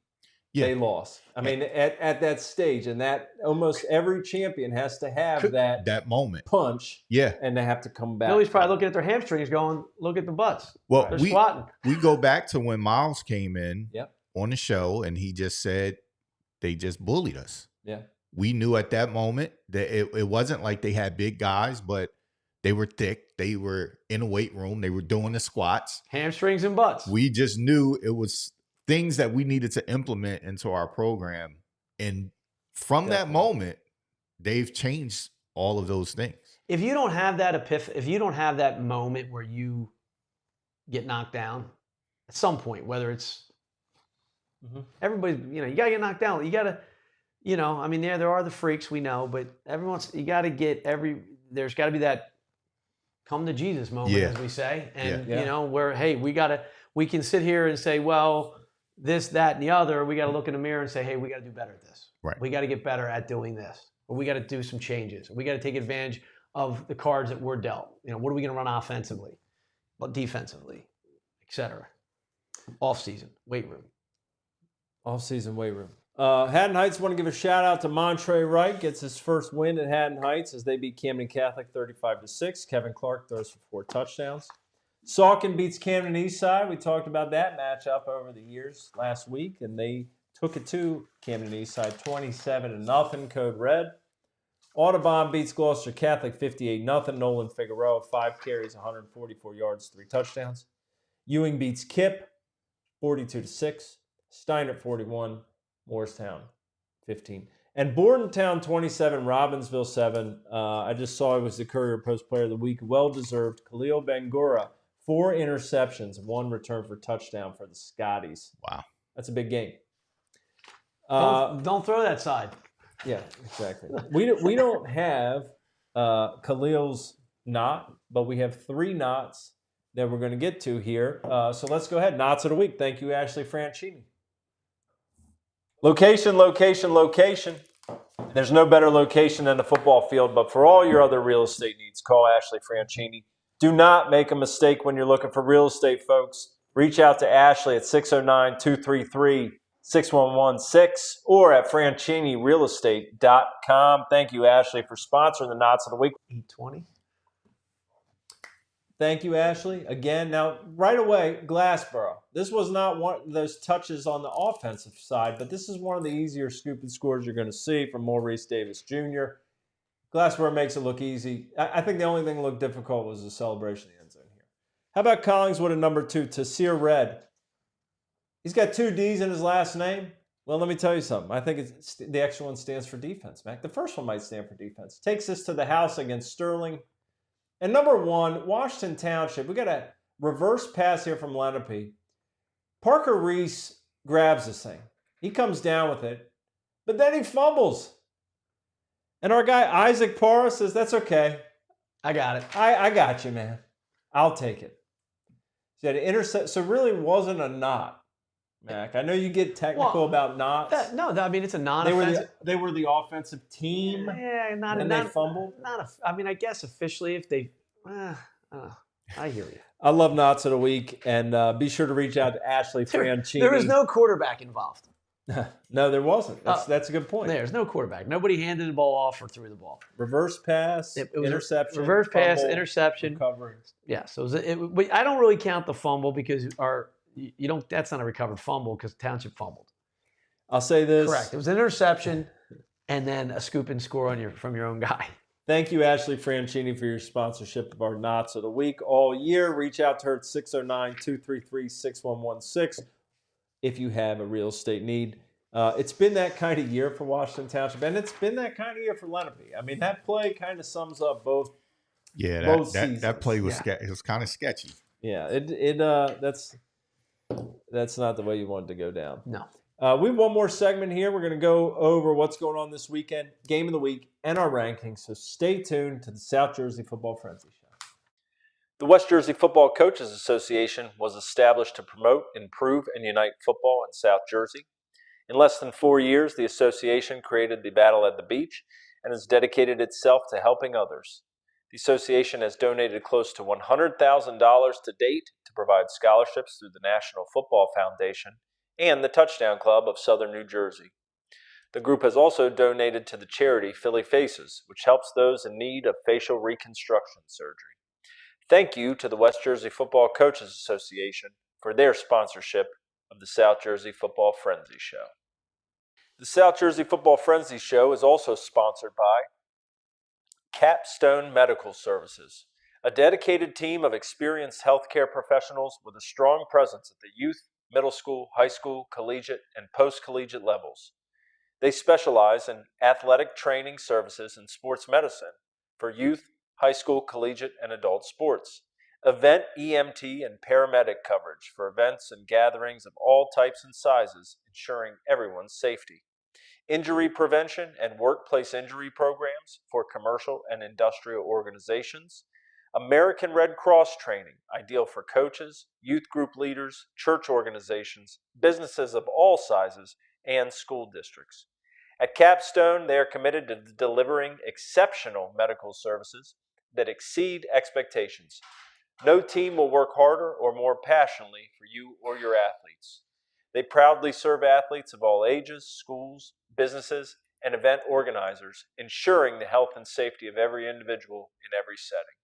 lost. I mean, at that stage, and that almost every champion has to have that moment punch. Yeah, and they have to come back. Billy's probably looking at their hamstrings, going, "Look at the butts." Well, they're squatting. We go back to when Miles came in on the show, and he just said they just bullied us. Yeah, we knew at that moment that it wasn't like they had big guys, but they were thick. They were in a weight room. They were doing the squats. Hamstrings and butts. We just knew it was things that we needed to implement into our program. And from that moment, they've changed all of those things. If you don't have that if you don't have that moment where you get knocked down at some point, whether it's everybody, you got to get knocked down. You got to, I mean, there are the freaks, we know, but you got to get there's got to be that come to Jesus moment, as we say. And, where, hey, we can sit here and say, well, this, that, and the other. We got to look in the mirror and say, hey, we got to do better at this. Right. We got to get better at doing this. Or we got to do some changes. We got to take advantage of the cards that we're dealt. What are we going to run offensively, defensively, et cetera? Off-season, weight room. Off-season weight room. Haddon Heights want to give a shout out to Montre Wright. Gets his first win at Haddon Heights as they beat Camden Catholic 35-6. Kevin Clark throws for 4 touchdowns. Saucon beats Camden Eastside. We talked about that matchup over the years last week, and they took it to Camden Eastside 27-0. Code Red. Audubon beats Gloucester Catholic 58-0. Nolan Figueroa 5 carries, 144 yards, 3 touchdowns. Ewing beats Kip 42-6. Steiner 41. Morristown, 15. And Bordentown 27, Robbinsville 7. I just saw it was the Courier Post Player of the Week. Well-deserved. Khalil Bangura, 4 interceptions, 1 return for touchdown for the Scotties. Wow. That's a big game. Don't throw that side. Yeah, exactly. We don't have Khalil's knot, but we have 3 knots that we're going to get to here. So let's go ahead. Knots of the week. Thank you, Ashley Franchini. Location, location, location. There's no better location than the football field, but for all your other real estate needs, call Ashley Franchini. Do not make a mistake when you're looking for real estate, folks. Reach out to Ashley at 609-233-6116 or at FranchiniRealEstate.com. Thank you, Ashley, for sponsoring the Knots of the Week. 820. Thank you, Ashley. Again, now, right away, Glassboro. This was not one of those touches on the offensive side, but this is one of the easier scoop and scores you're going to see from Maurice Davis Jr. Glassboro makes it look easy. I think the only thing that looked difficult was the celebration of the end zone here. How about Collingswood at number 2, Tasir Red? He's got 2 D's in his last name. Well, let me tell you something. I think the extra one stands for defense, Mac. The first one might stand for defense. Takes us to the house against Sterling. And number 1, Washington Township. We got a reverse pass here from Lenape. Parker Reese grabs this thing. He comes down with it, but then he fumbles. And our guy Isaac Parra says, "That's okay. I got it. I got you, man. I'll take it." So he had to intercept. So really wasn't a knot, Mac. I know you get technical about knots. I mean, it's a non-offensive. They were the offensive team. Yeah, they fumbled. I mean, I guess officially, if they, I hear you. I love knots of the week, and be sure to reach out to Ashley Franchini. There was no quarterback involved. No, there wasn't. That's a good point. There's no quarterback. Nobody handed the ball off or threw the ball. Reverse pass, it was interception. Reverse pass, interception. Recovery. Yeah, so but I don't really count the fumble because you don't. That's not a recovered fumble because Township fumbled. I'll say this. Correct. It was an interception and then a scoop and score from your own guy. Thank you, Ashley Franchini, for your sponsorship of our Knots of the Week all year. Reach out to her at 609-233-6116 if you have a real estate need. It's been that kind of year for Washington Township, and it's been that kind of year for Lenape. I mean, that play kind of sums up both. Yeah, that play was it was kind of sketchy. Yeah, that's not the way you want it to go down. No. We have one more segment here. We're going to go over what's going on this weekend, game of the week, and our rankings. So stay tuned to the South Jersey Football Frenzy Show. The West Jersey Football Coaches Association was established to promote, improve, and unite football in South Jersey. In less than 4 years, the association created the Battle at the Beach and has dedicated itself to helping others. The association has donated close to $100,000 to date to provide scholarships through the National Football Foundation and the Touchdown Club of Southern New Jersey. The group has also donated to the charity Philly Faces, which helps those in need of facial reconstruction surgery. Thank you to the West Jersey Football Coaches Association for their sponsorship of the South Jersey Football Frenzy Show. The South Jersey Football Frenzy Show is also sponsored by Capstone Medical Services, a dedicated team of experienced healthcare professionals with a strong presence at the youth, middle school, high school, collegiate, and post-collegiate levels. They specialize in athletic training services and sports medicine for youth, high school, collegiate, and adult sports, event EMT and paramedic coverage for events and gatherings of all types and sizes, ensuring everyone's safety, injury prevention and workplace injury programs for commercial and industrial organizations, American Red Cross training, ideal for coaches, youth group leaders, church organizations, businesses of all sizes, and school districts. At Capstone, they are committed to delivering exceptional medical services that exceed expectations. No team will work harder or more passionately for you or your athletes. They proudly serve athletes of all ages, schools, businesses, and event organizers, ensuring the health and safety of every individual in every setting.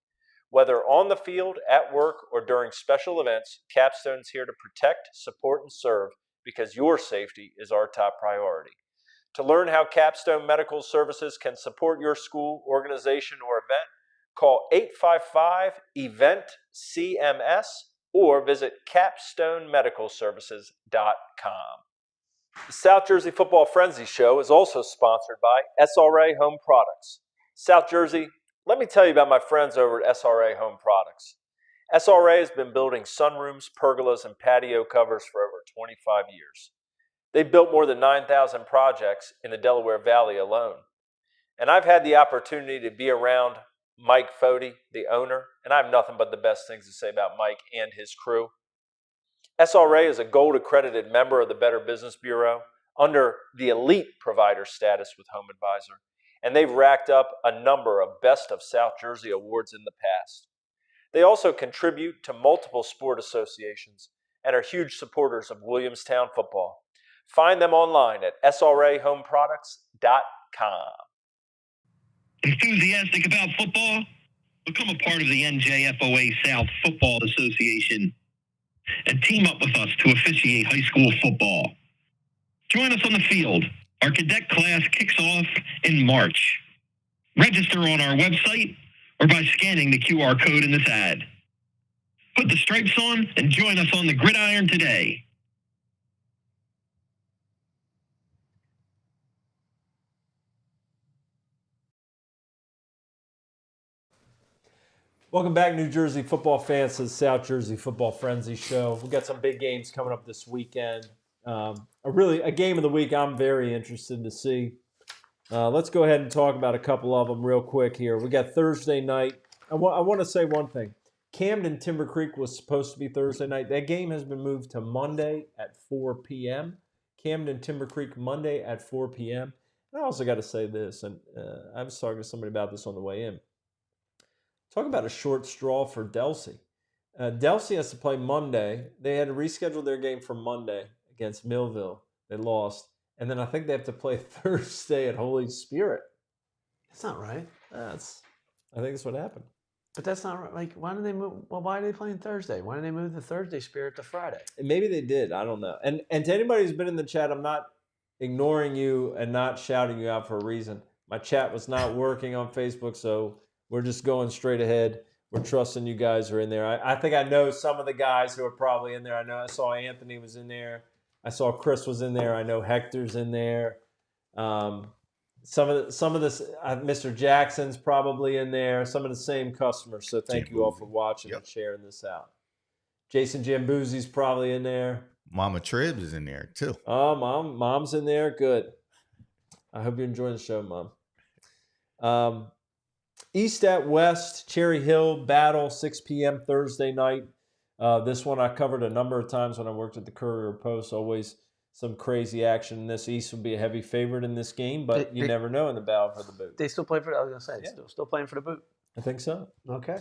Whether on the field, at work, or during special events, Capstone's here to protect, support, and serve because your safety is our top priority. To learn how Capstone Medical Services can support your school, organization, or event, call 855-EVENT-CMS or visit capstonemedicalservices.com. The South Jersey Football Frenzy Show is also sponsored by SRA Home Products. South Jersey, let me tell you about my friends over at SRA Home Products. SRA has been building sunrooms, pergolas, and patio covers for over 25 years. They've built more than 9,000 projects in the Delaware Valley alone. And I've had the opportunity to be around Mike Fody, the owner, and I have nothing but the best things to say about Mike and his crew. SRA is a gold accredited member of the Better Business Bureau under the elite provider status with Home Advisor, and they've racked up a number of Best of South Jersey awards in the past. They also contribute to multiple sport associations and are huge supporters of Williamstown football. Find them online at srahomeproducts.com. Enthusiastic about football? Become a part of the NJFOA South Football Association and team up with us to officiate high school football. Join us on the field. Our cadet class kicks off in March. Register on our website or by scanning the QR code in this ad. Put the stripes on and join us on the gridiron today. Welcome back, New Jersey football fans, to the South Jersey Football Frenzy Show. We've got some big games coming up this weekend. A game of the week I'm very interested to see. Let's go ahead and talk about a couple of them real quick here. We got Thursday night. I want to say one thing. Camden Timber Creek was supposed to be Thursday night. That game has been moved to Monday at 4 p.m. Camden Timber Creek Monday at 4 p.m. And I also got to say this, and I was talking to somebody about this on the way in. Talk about a short straw for Delsey. Delsey has to play Monday. They had to reschedule their game for Monday against Millville. They lost. And then I think they have to play Thursday at Holy Spirit. That's not right. I think that's what happened. But that's not right. Like, why did they move? Well, why are they playing Thursday? Why did they move the Thursday Spirit to Friday? And maybe they did. I don't know. And to anybody who's been in the chat, I'm not ignoring you and not shouting you out for a reason. My chat was not working on Facebook, so we're just going straight ahead. We're trusting you guys are in there. I think I know some of the guys who are probably in there. I know I saw Anthony was in there. I saw Chris was in there. I know Hector's in there. Some of this, Mr. Jackson's probably in there. Some of the same customers. So thank you all for watching and sharing this out. Jason Jambuzzi's probably in there. Mama Tribs is in there too. Oh, mom's in there. Good. I hope you enjoy the show, Mom. East at West, Cherry Hill battle, 6 p.m. Thursday night. This one I covered a number of times when I worked at the Courier Post. Always some crazy action in this. East would be a heavy favorite in this game, but you never know in the battle for the boot. They still play for. I was gonna say, still playing for the boot. I think so. Okay.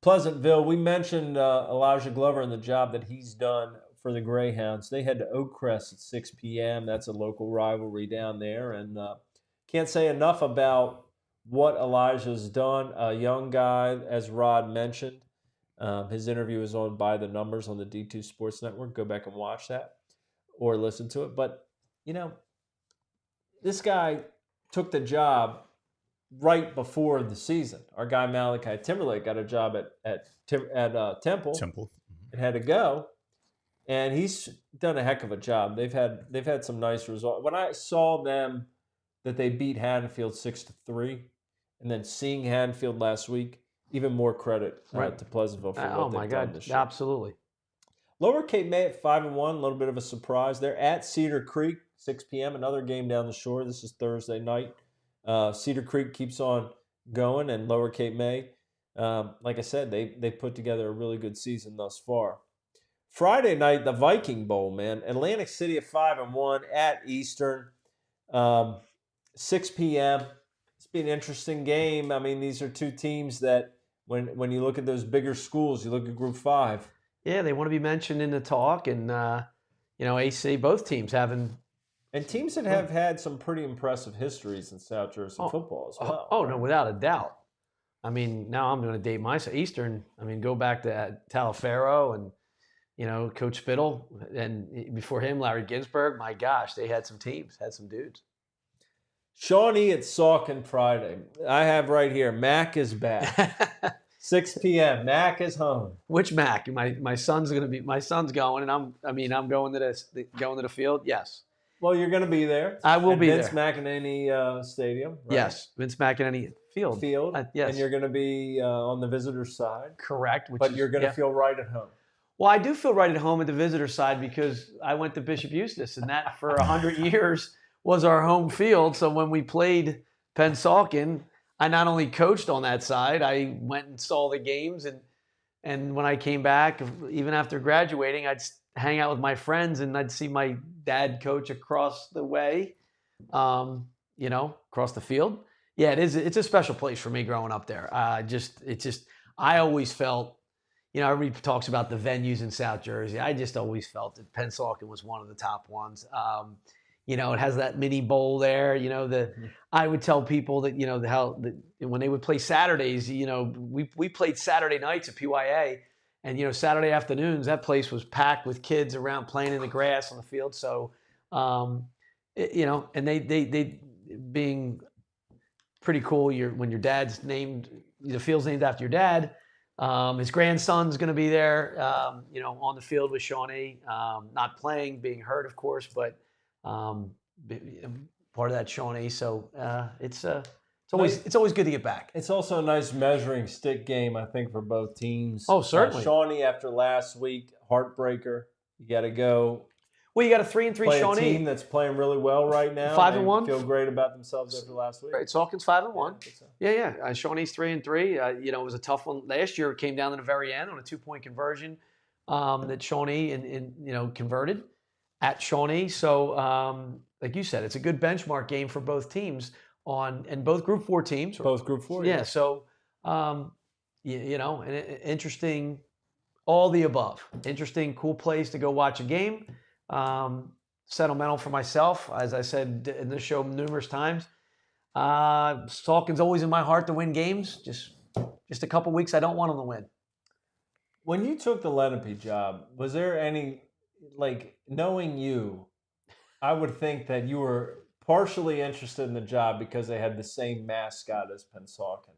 Pleasantville. We mentioned Elijah Glover and the job that he's done for the Greyhounds. They head to Oakcrest at 6 p.m. That's a local rivalry down there, and can't say enough about what Elijah's done. A young guy, as Rod mentioned. His interview is on By the Numbers on the D2 Sports Network. Go back and watch that or listen to it. But, this guy took the job right before the season. Our guy Malachi Timberlake got a job at Temple and had to go. And he's done a heck of a job. They've had some nice results. When I saw them that they beat Haddonfield 6-3, and then seeing Haddonfield last week, even more credit to Pleasantville for what they've done this year. Absolutely. Lower Cape May at 5-1, a little bit of a surprise. They're at Cedar Creek, 6 p.m., another game down the shore. This is Thursday night. Cedar Creek keeps on going, and Lower Cape May, like I said, they put together a really good season thus far. Friday night, the Viking Bowl, man. Atlantic City at 5-1 at Eastern, 6 p.m. It's been an interesting game. I mean, these are two teams that when you look at those bigger schools, you look at Group 5. Yeah, they want to be mentioned in the talk, and AC, both teams having, and teams that have had some pretty impressive histories in South Jersey football as well. Oh, no, without a doubt. I mean, now I'm going to date myself. Eastern. I mean, go back to Talaferro and Coach Spittle, and before him, Larry Ginsburg. My gosh, they had some teams, had some dudes. Shawnee at Saucon Friday. I have right here, Mac is back. 6 p.m. Mac is home. Which Mac? My son's going, and I'm going to the field. Yes. Well, you're going to be there. I will be Vince there. McEnany Stadium. Right? Yes, Vince McEnany Field. Yes. And you're going to be on the visitor side. Correct. But you're going to feel right at home. Well, I do feel right at home at the visitor side because I went to Bishop Eustace, and that for 100 years was our home field. So when we played Pennsauken, I not only coached on that side, I went and saw the games, and when I came back, even after graduating, I'd hang out with my friends, and I'd see my dad coach across the way, across the field. Yeah, it's a special place for me growing up there. I always felt, everybody talks about the venues in South Jersey. I just always felt that Pennsauken was one of the top ones. It has that mini bowl there. I would tell people that when they would play Saturdays, we played Saturday nights at PYA, and Saturday afternoons that place was packed with kids around playing in the grass on the field. So, and they being pretty cool. When your dad's named, the field's named after your dad. His grandson's going to be there, on the field with Shawnee, not playing, being hurt, of course, but part of that Shawnee. So it's always good to get back. It's also a nice measuring stick game, I think, for both teams. Oh, certainly. Shawnee, after last week, heartbreaker. You got to go. Well, you got a 3-3 play Shawnee. A team that's playing really well right now. 5-1. Feel great about themselves after last week. Right, Sauken's 5-1. Yeah. Yeah. Shawnee's 3-3. It was a tough one last year. It came down to the very end on a 2-point conversion that Shawnee converted at Shawnee. So, like you said, it's a good benchmark game for both teams and both Group 4 teams. Both Group 4. Yeah. So, interesting. All the above. Interesting, cool place to go watch a game. Sentimental for myself, as I said in this show numerous times. Sauken's always in my heart to win games. Just a couple weeks I don't want them to win. When you took the Lenape job, was there any, knowing you, I would think that you were partially interested in the job because they had the same mascot as Pennsauken,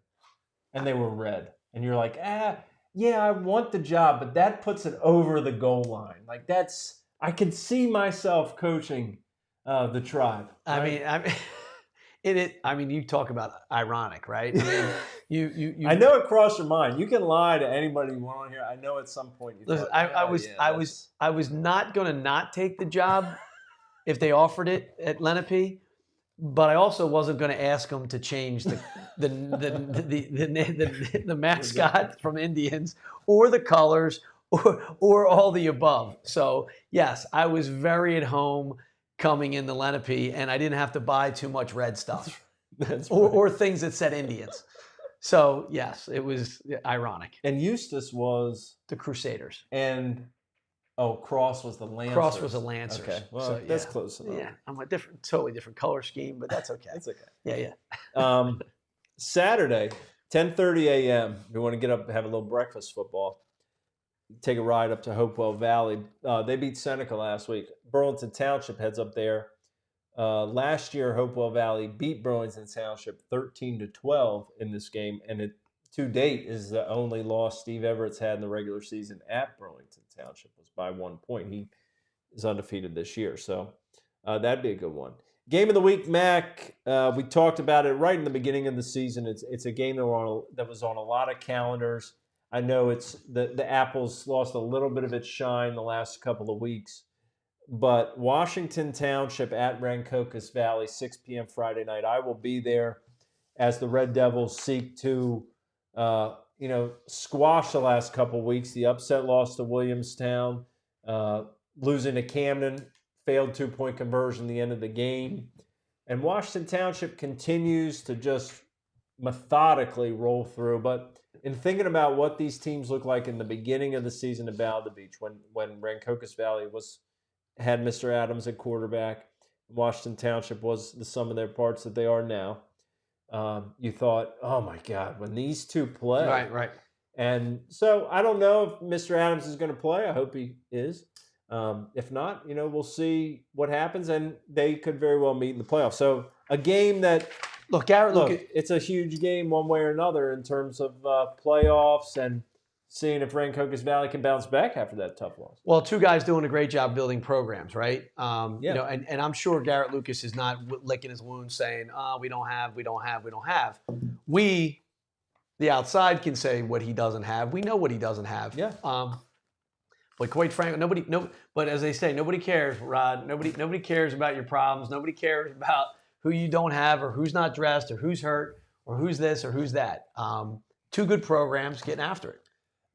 and they were red, and you're like, yeah, I want the job, but that puts it over the goal line. I can see myself coaching the Tribe. Right? I mean, you talk about ironic, right? I mean, you. I know it crossed your mind. You can lie to anybody you want here. I know at some point you. Listen, thought, I was not going to not take the job if they offered it at Lenape, but I also wasn't going to ask them to change the mascot from Indians or the colors. Or all the above. So, yes, I was very at home coming into Lenape, and I didn't have to buy too much red stuff or things that said Indians. So, yes, it was ironic. And Eustace was? The Crusaders. And, Cross was the Lancers. Cross was the Lancers. Okay, well, that's close enough. Yeah, I'm totally different color scheme, but that's okay. That's okay. Yeah. Saturday, 10:30 a.m., we want to get up and have a little breakfast football. Take a ride up to Hopewell Valley. They beat Seneca last week. Burlington Township heads up there. Last year, Hopewell Valley beat Burlington Township 13-12 in this game, and it to date is the only loss Steve Everett's had in the regular season at Burlington Township was by 1 point. He is undefeated this year, so that'd be a good one. Game of the week, Mac. We talked about it right in the beginning of the season. It's a game that was on a lot of calendars. I know it's the Apples lost a little bit of its shine the last couple of weeks, but Washington Township at Rancocas Valley, 6 p.m. Friday night. I will be there as the Red Devils seek to, squash the last couple of weeks. The upset loss to Williamstown, losing to Camden, failed 2-point conversion at the end of the game, and Washington Township continues to just methodically roll through, but. In thinking about what these teams look like in the beginning of the season at Battle of the Beach, when Rancocas Valley had Mr. Adams at quarterback, Washington Township was the sum of their parts that they are now, you thought, oh my God, when these two play. Right. And so I don't know if Mr. Adams is going to play. I hope he is. If not, we'll see what happens, and they could very well meet in the playoffs. So a game that... Look, Garrett, it's a huge game one way or another in terms of playoffs, and seeing if Rancocas Valley can bounce back after that tough loss. Well, two guys doing a great job building programs, right? You know, and I'm sure Garrett Lucas is not licking his wounds saying, we don't have. We, the outside, can say what he doesn't have. We know what he doesn't have. Yeah. But quite frankly, but as they say, nobody cares, Rod. Nobody cares about your problems. Nobody cares about who you don't have or who's not dressed or who's hurt or who's this or who's that. Two good programs getting after it.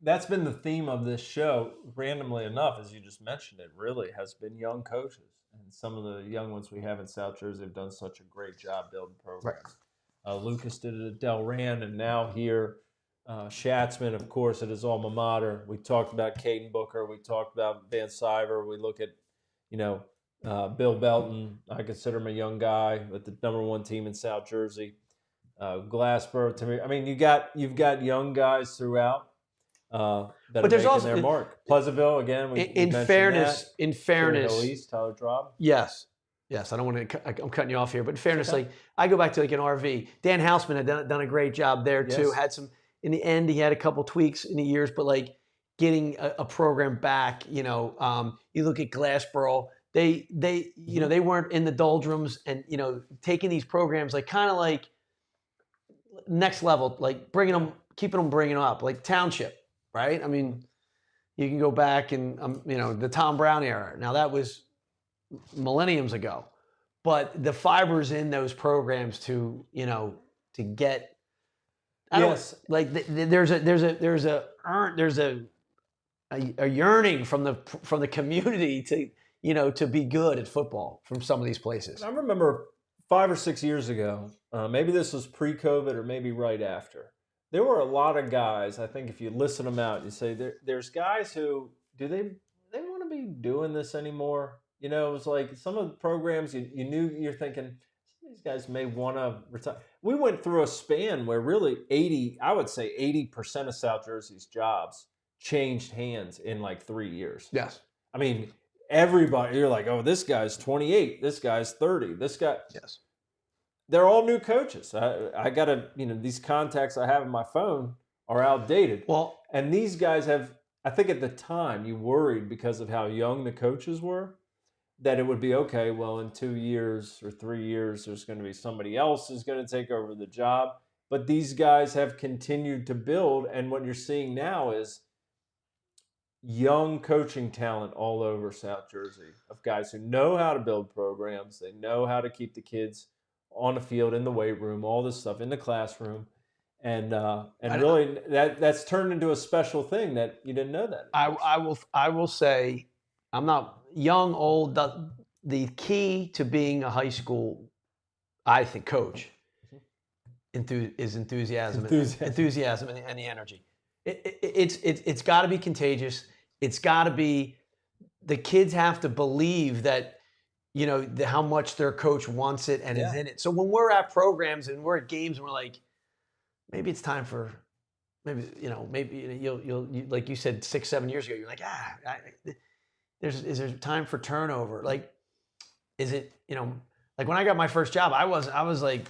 That's been the theme of this show, randomly enough, as you just mentioned it, really has been young coaches. And some of the young ones we have in South Jersey have done such a great job building programs. Right. Lucas did it at Delran, and now here, Schatzman, of course, at his alma mater. We talked about Caden Booker. We talked about Van Siver. We look at, Bill Belton. I consider him a young guy with the #1 team in South Jersey. Glassboro, to me. I mean, you've got young guys throughout. That but there's also their mark. Pleasantville again. In fairness, East, Tyler Drob. Yes. I don't want to. I'm cutting you off here, but in fairness, like I go back to like an RV. Dan Hausman had done a great job there too. Yes. Had some. In the end, he had a couple tweaks in the years, but like getting a program back. You look at Glassboro. They they weren't in the doldrums, and taking these programs like kind of like next level, like bringing them, bringing them up, like Township. Right? I mean, you can go back and, the Tom Brown era. Now, that was millenniums ago. But the fibers in those programs to get, there's a yearning from the community to be good at football from some of these places. I remember 5 or 6 years ago, maybe this was pre-COVID or maybe right after. There were a lot of guys, I think if you listen them out, you say there's guys who, do they want to be doing this anymore? It was like some of the programs you knew, you're thinking, these guys may want to retire. We went through a span where really 80% of South Jersey's jobs changed hands in like 3 years. Yes. I mean, everybody, you're like, oh, this guy's 28, this guy's 30, this guy. Yes. They're all new coaches. I got to, these contacts I have in my phone are outdated. Well, and these guys have, I think at the time you worried because of how young the coaches were, that it would be okay, well, in 2 years or 3 years, there's going to be somebody else who's going to take over the job. But these guys have continued to build. And what you're seeing now is young coaching talent all over South Jersey of guys who know how to build programs. They know how to keep the kids on the field, in the weight room, all this stuff, in the classroom. And really that's turned into a special thing that you didn't know that. I will say, I'm not young, old. The key to being a high school, I think, coach is enthusiasm and the energy. It's got to be contagious. It's got to be, the kids have to believe that, how much their coach wants it and is in it. So when we're at programs and we're at games and we're like, maybe it's time for, maybe you'll like you said 6-7 years ago, you're like, is there time for turnover? Like, is it, like when I got my first job, I was like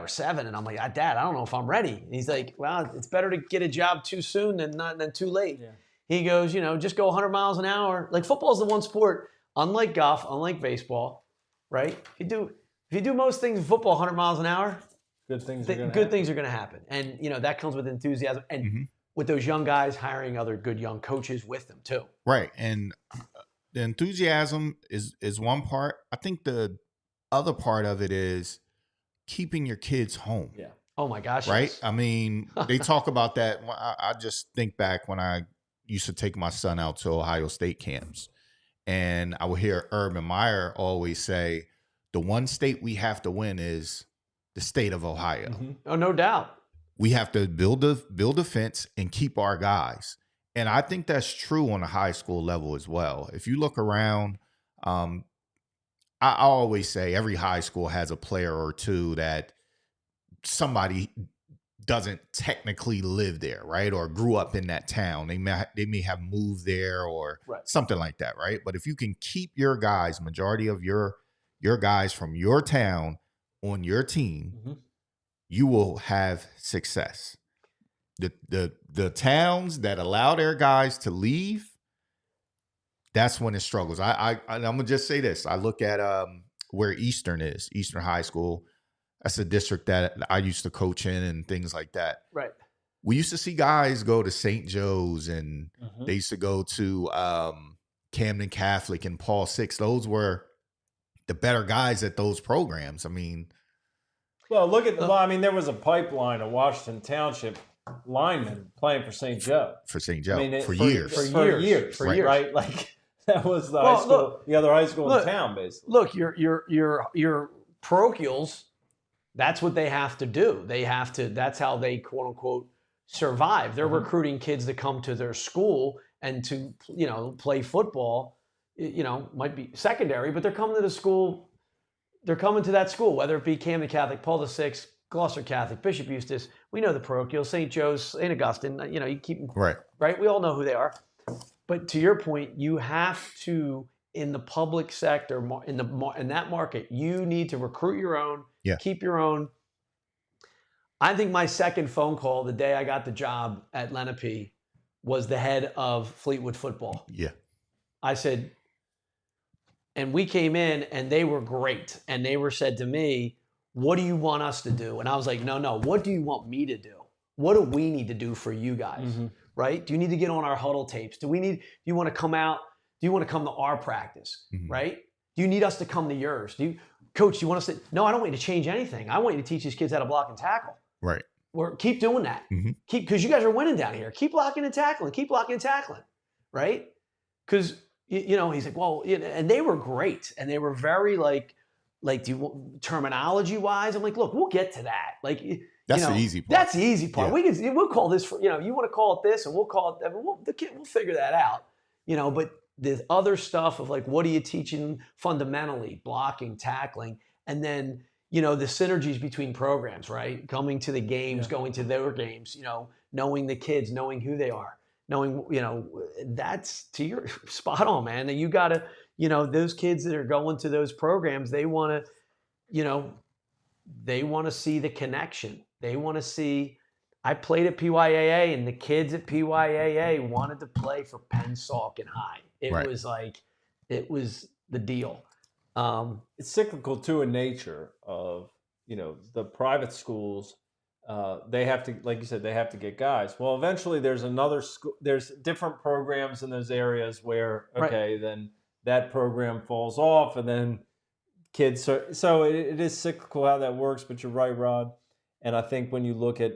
7, and I'm like, Dad, I don't know if I'm ready. And he's like, well, it's better to get a job too soon than too late. Yeah. He goes, just go 100 miles an hour. Like, football is the one sport, unlike golf, unlike baseball, right? If you do most things in football 100 miles an hour, good things are going to happen. And, that comes with enthusiasm. And with those young guys, hiring other good young coaches with them too. Right. And the enthusiasm is one part. I think the other part of it is keeping your kids home. Yeah. Oh my gosh. Right. Yes. I mean, they talk about that. I just think back when I used to take my son out to Ohio State camps, and I would hear Urban Meyer always say, the one state we have to win is the state of Ohio. Mm-hmm. Oh, no doubt. We have to build a fence and keep our guys. And I think that's true on a high school level as well. If you look around, I always say every high school has a player or two that somebody doesn't technically live there, right? Or grew up in that town. They may have moved there or something like that, right? But if you can keep your guys, majority of your guys from your town on your team, you will have success. The towns that allow their guys to leave, that's when it struggles. I'm gonna just say this. I look at where Eastern is, Eastern High School. That's a district that I used to coach in and things like that. Right. We used to see guys go to St. Joe's, and they used to go to Camden Catholic and Paul VI. Those were the better guys at those programs. I mean, well, there was a pipeline of Washington Township linemen playing for St. Joe. For St. Joe, for years. For years, right? Like that was the high school, the other high school in town, basically. Look, your parochials. That's what they have to do. They have to. That's how they quote unquote survive. They're recruiting kids to come to their school and to play football. Might be secondary, but they're coming to the school. They're coming to that school, whether it be Camden Catholic, Paul VI, Gloucester Catholic, Bishop Eustace. We know the parochial, St. Joe's, St. Augustine. You keep them right. We all know who they are. But to your point, you have to, in the public sector, in that market, you need to recruit your own. Yeah. Keep your own. I think my second phone call the day I got the job at Lenape was the head of Fleetwood football. Yeah. I said, and we came in and they were great. And they said to me, what do you want us to do? And I was like, no, what do you want me to do? What do we need to do for you guys? Right? Do you need to get on our huddle tapes? Do you want to come out? Do you want to come to our practice? Right? Do you need us to come to yours? Coach, you want us to? No, I don't want you to change anything. I want you to teach these kids how to block and tackle. Right. Or keep doing that. Because you guys are winning down here. Keep blocking and tackling. Keep blocking and tackling. Right? Because he's like, well, and they were great, and they were very like terminology wise. I'm like, look, we'll get to that. Like, that's the easy part. That's the easy part. Yeah. We'll call this for, you want to call it this, and we'll call it. We'll figure that out. But the other stuff of like, what are you teaching fundamentally? Blocking, tackling, and then, the synergies between programs, right? Coming to the games, going to their games, knowing the kids, knowing who they are, knowing, that's to your spot on, man. And you got to, those kids that are going to those programs, they want to see the connection. They want to see, I played at PYAA, and the kids at PYAA wanted to play for Pennsauken High. It was the deal. It's cyclical too in nature of, the private schools. They have to, like you said, they have to get guys. Well, eventually there's another school. There's different programs in those areas where, then that program falls off, and then kids. So it is cyclical how that works. But you're right, Rod. And I think when you look at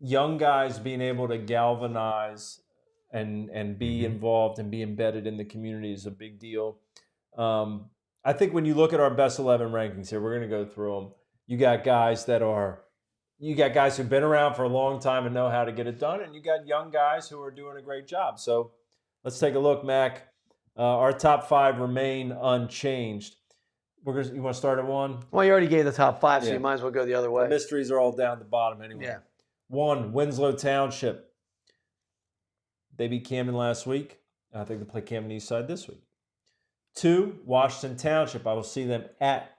young guys being able to galvanize and be involved and be embedded in the community is a big deal. I think when you look at our best 11 rankings here, we're going to go through them. You got guys who've been around for a long time and know how to get it done, and you got young guys who are doing a great job. So let's take a look, Mac. Our top 5 remain unchanged. You want to start at 1? Well, you already gave the top 5, so you might as well go the other way. The mysteries are all down at the bottom anyway. Yeah. 1, Winslow Township. They beat Camden last week. I think they play Camden Eastside this week. 2, Washington Township. I will see them at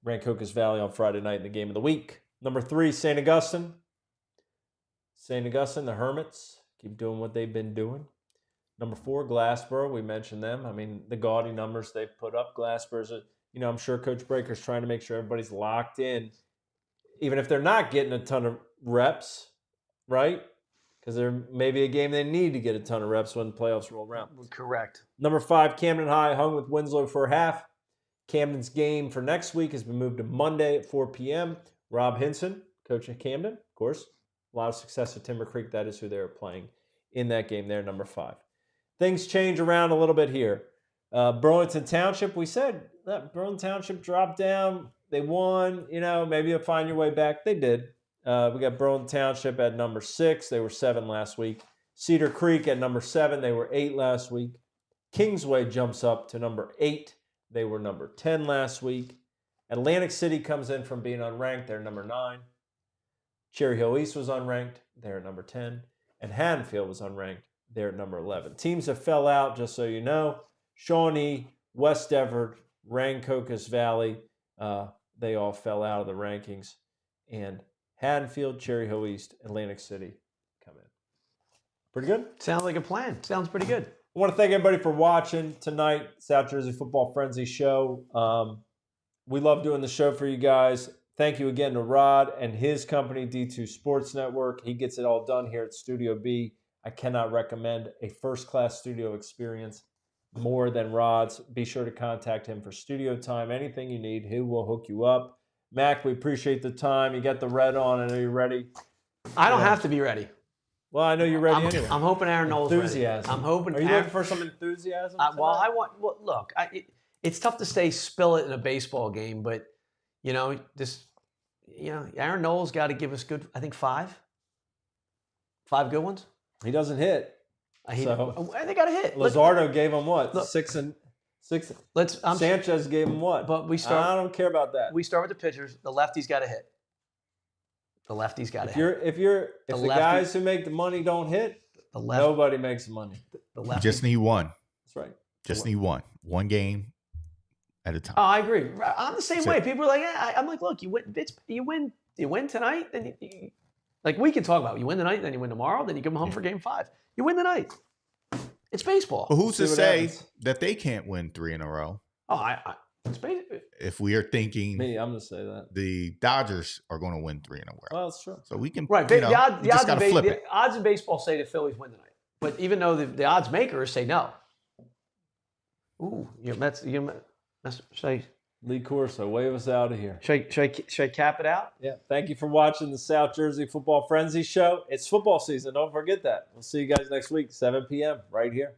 Rancocas Valley on Friday night in the game of the week. Number 3, St. Augustine. St. Augustine, the Hermits, keep doing what they've been doing. Number 4, Glassboro. We mentioned them. I mean, the gaudy numbers they've put up. Glassboro's, I'm sure Coach Breaker's trying to make sure everybody's locked in, even if they're not getting a ton of reps, right? Because there may be a game they need to get a ton of reps when the playoffs roll around. Correct. Number 5, Camden High hung with Winslow for a half. Camden's game for next week has been moved to Monday at 4 p.m. Rob Hinson, coach at Camden, of course. A lot of success at Timber Creek. That is who they're playing in that game there, number 5. Things change around a little bit here. Burlington Township, we said that Burlington Township dropped down. They won. Maybe you'll find your way back. They did. We got Burlington Township at number 6. They were 7 last week. Cedar Creek at number 7. They were 8 last week. Kingsway jumps up to number 8. They were number 10 last week. Atlantic City comes in from being unranked. They're number 9. Cherry Hill East was unranked. They're number 10. And Haddonfield was unranked. They're at number 11. Teams that fell out, just so you know, Shawnee, West Everett, Rancocas Valley, they all fell out of the rankings. And Haddonfield, Cherry Hill East, Atlantic City come in. Pretty good? Sounds like a plan. Sounds pretty good. I want to thank everybody for watching tonight, South Jersey Football Frenzy Show. We love doing the show for you guys. Thank you again to Rod and his company, D2 Sports Network. He gets it all done here at Studio B. I cannot recommend a first-class studio experience more than Rod's. Be sure to contact him for studio time. Anything you need, he will hook you up. Mac, we appreciate the time. You got the red on. I know you're ready. I don't have to be ready. Well, I know you're ready anyway. I'm hoping Aaron Knowles is ready. Enthusiasm. I'm hoping. Are you looking for some enthusiasm? Look, it's tough to stay spill-it in a baseball game, but Aaron Knowles got to give us good. I think 5 good ones. He doesn't hit. They got to hit. Luzardo gave him what? Look, 6 and 6. Sanchez gave him what? But I don't care about that. We start with the pitchers. The lefty's got to hit. The lefty's got to hit. If the guys who make the money don't hit, nobody makes the money. The lefty just need one. That's right. Just need one. One game at a time. Oh, I agree. I'm the same way. People are like, I'm like, look, you win tonight, then like we can talk about it. You win tonight, then you win tomorrow, then you come home for game 5. You win tonight. It's baseball. But who's to say that they can't win 3 in a row? Oh, it's baseball. If we are thinking, I'm going to say that the Dodgers are going to win 3 in a row. Well, that's true. So we can the odds in baseball say the Phillies win tonight, but even though the odds makers say no. Ooh, Lee Corso, wave us out of here. Should I cap it out? Yeah. Thank you for watching the South Jersey Football Frenzy Show. It's football season. Don't forget that. We'll see you guys next week, 7 p.m. right here.